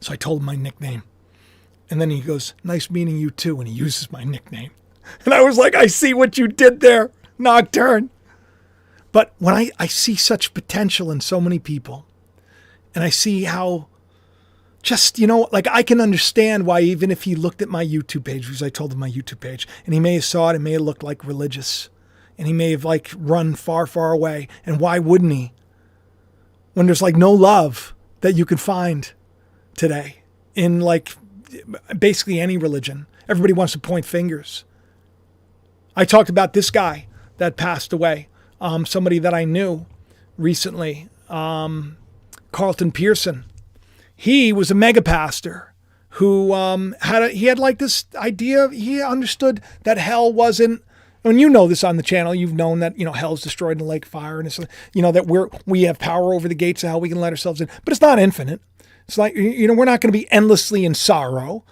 So I told him my nickname. And then he goes, nice meeting you too. And he uses my nickname. And I was like, I see what you did there, Nocturne. But when I see such potential in so many people, and I see how just, I can understand why even if he looked at my YouTube page, because I told him my YouTube page, and he may have saw it, it may have looked like religious, and he may have run far, far away. And why wouldn't he? When there's no love that you could find today in basically any religion. Everybody wants to point fingers. I talked about this guy that passed away, somebody that I knew recently, Carlton Pearson. He was a mega pastor who had this idea. He understood that hell wasn't, and this on the channel, you've known that, hell's destroyed in the lake of fire, and it's, that we have power over the gates of hell, we can let ourselves in, but it's not infinite. It's we're not going to be endlessly in sorrow.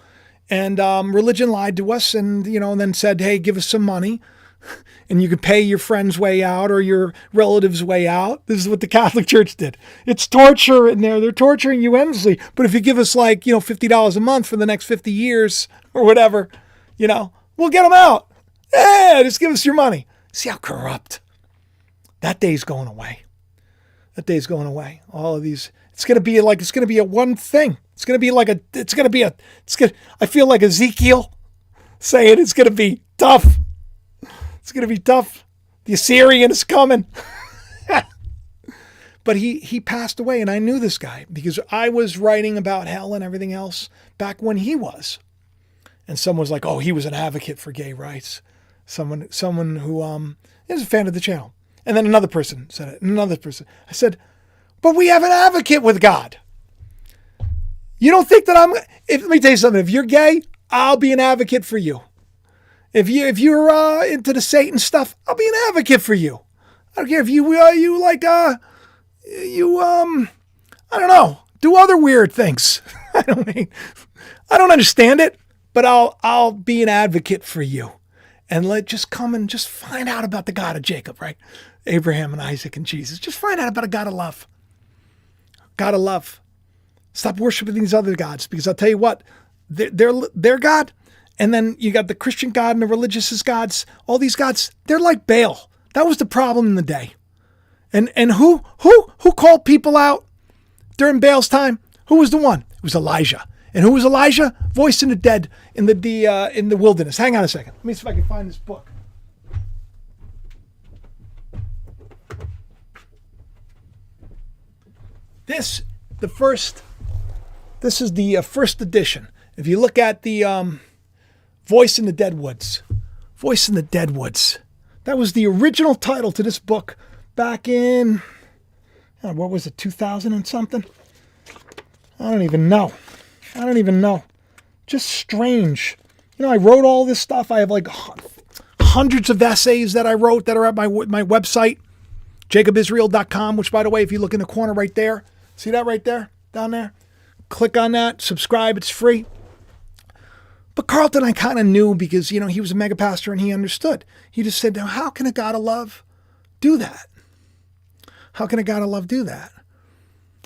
And religion lied to us and, and then said, hey, give us some money and you could pay your friend's way out or your relative's way out. This is what the Catholic Church did. It's torture in there. They're torturing you endlessly. But if you give us $50 a month for the next 50 years or whatever, we'll get them out. Yeah, just give us your money. See how corrupt. That day's going away. That day's going away. All of these, it's going to be a one thing. I feel like Ezekiel saying it's going to be tough. It's going to be tough. The Assyrian is coming. But he passed away, and I knew this guy because I was writing about hell and everything else back when he was. And someone was like, oh, he was an advocate for gay rights. Someone who is a fan of the channel. And then another person said it, and another person. I said, but we have an advocate with God. You don't think that let me tell you something. If you're gay, I'll be an advocate for you. If you're into the Satan stuff, I'll be an advocate for you. I don't care if you I don't know, do other weird things. I don't understand it, but I'll be an advocate for you. And just come and just find out about the God of Jacob, right? Abraham and Isaac and Jesus. Just find out about a God of love. God of love. Stop worshiping these other gods, because I'll tell you what, they're God. And then you got the Christian God and the religious gods. All these gods, they're like Baal. That was the problem in the day. And who called people out during Baal's time? Who was the one? It was Elijah. And who was Elijah? Voice in the dead in the wilderness. Hang on a second. Let me see if I can find this book. This is the first edition. If you look at the Voice in the Dead Woods. Voice in the Dead Woods. That was the original title to this book back in, what was it, 2000 and something? I don't even know. Just strange. I wrote all this stuff. I have like hundreds of essays that I wrote that are at my website, jacobisrael.com, which, by the way, if you look in the corner right there, see that right there, down there? Click on that, subscribe, it's free. But Carlton, I kind of knew because, he was a mega pastor and he understood. He just said, now, how can a God of love do that? How can a God of love do that?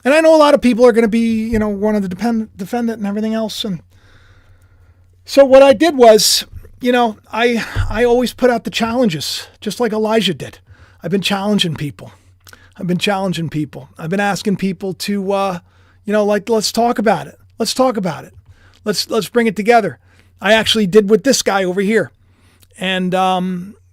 And I know a lot of people are going to be, one of the defendant and everything else. And so what I did was, I always put out the challenges, just like Elijah did. I've been challenging people. I've been asking people to, let's talk about it. Let's Let's bring it together. I actually did with this guy over here. And,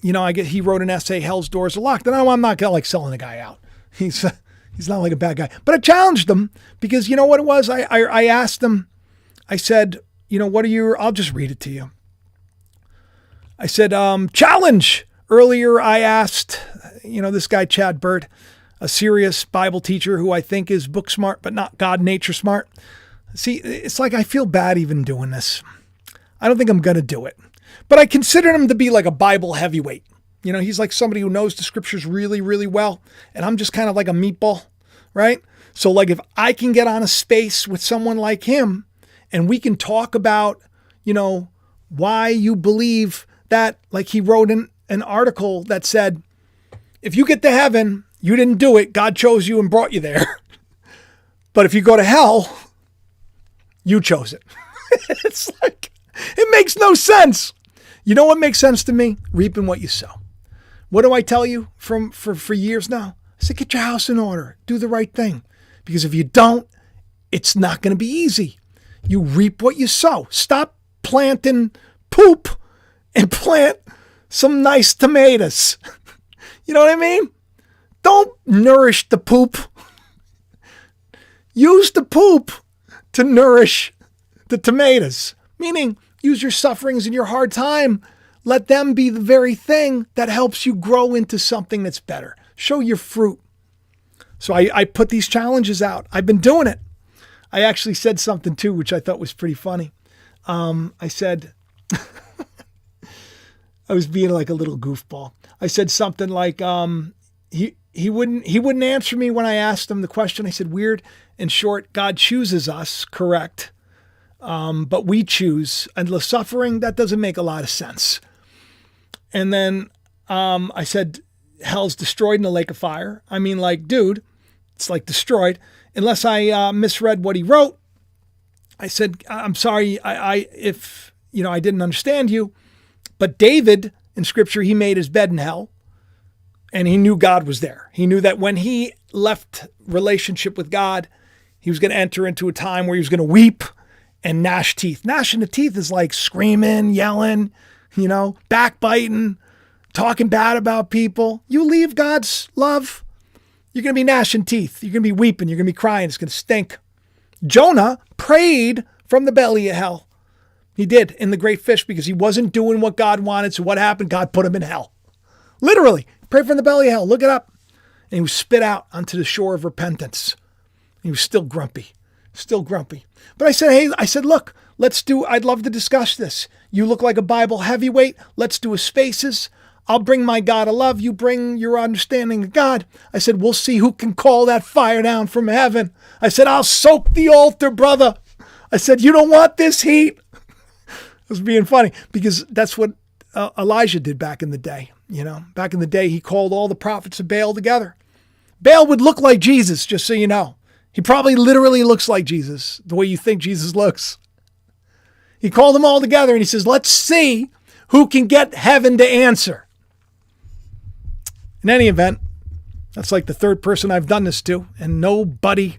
he wrote an essay, Hell's Doors Are Locked. And I'm not going to selling the guy out. He's not like a bad guy. But I challenged him because you know what it was? I asked him, I said, what are I'll just read it to you. I said, challenge. Earlier I asked, this guy, Chad Bird, a serious Bible teacher who I think is book smart, but not God nature smart. See, it's like I feel bad even doing this. I don't think I'm going to do it. But I consider him to be like a Bible heavyweight. He's like somebody who knows the scriptures really, really well. And I'm just kind of like a meatball, right? So like if I can get on a space with someone like him and we can talk about, why you believe that, like he wrote an article that said, if you get to heaven, you didn't do it. God chose you and brought you there. But if you go to hell, you chose it. It's like, it makes no sense. You know what makes sense to me? Reaping what you sow. What do I tell you for years now? I said, get your house in order. Do the right thing. Because if you don't, it's not going to be easy. You reap what you sow. Stop planting poop and plant some nice tomatoes. You know what I mean? Don't nourish the poop. Use the poop to nourish the tomatoes. Meaning, use your sufferings and your hard time. Let them be the very thing that helps you grow into something that's better. Show your fruit. So I put these challenges out. I've been doing it. I actually said something too, which I thought was pretty funny. I said, I was being like a little goofball. I said something like, he wouldn't answer me when I asked him the question. I said, weird. In short, God chooses us, correct? But we choose endless suffering. That doesn't make a lot of sense. And then I said, hell's destroyed in a lake of fire. I mean, like, dude, it's like destroyed. Unless I misread what he wrote. I said, I'm sorry if I didn't understand you. But David, in scripture, he made his bed in hell. And he knew God was there. He knew that when he left relationship with God, he was going to enter into a time where he was going to weep and gnash teeth. Gnashing the teeth is like screaming, yelling, backbiting, talking bad about people. You leave God's love, you're going to be gnashing teeth. You're going to be weeping. You're going to be crying. It's going to stink. Jonah prayed from the belly of hell. He did in the great fish because he wasn't doing what God wanted. So what happened? God put him in hell. Literally, prayed from the belly of hell. Look it up. And he was spit out onto the shore of repentance. He was still grumpy. But I said, look, I'd love to discuss this. You look like a Bible heavyweight. Let's do a spaces. I'll bring my God of love. You bring your understanding of God. I said, we'll see who can call that fire down from heaven. I said, I'll soak the altar, brother. I said, you don't want this heat. I was being funny because that's what Elijah did back in the day. Back in the day, he called all the prophets of Baal together. Baal would look like Jesus, just so you know. He probably literally looks like Jesus, the way you think Jesus looks. He called them all together and he says, let's see who can get heaven to answer. In any event, that's like the third person I've done this to, and nobody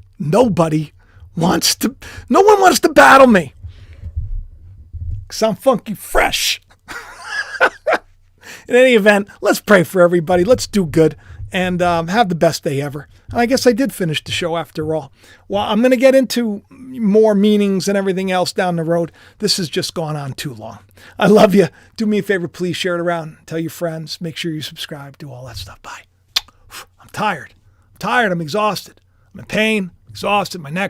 wants to battle me. Because I'm funky fresh. In any event, let's pray for everybody. Let's do good and have the best day ever. And I guess I did finish the show after all. Well, I'm going to get into more meanings and everything else down the road. This has just gone on too long. I love you. Do me a favor, please share it around. Tell your friends. Make sure you subscribe. Do all that stuff. Bye. I'm tired. I'm exhausted. I'm in pain. Exhausted. My neck hurts.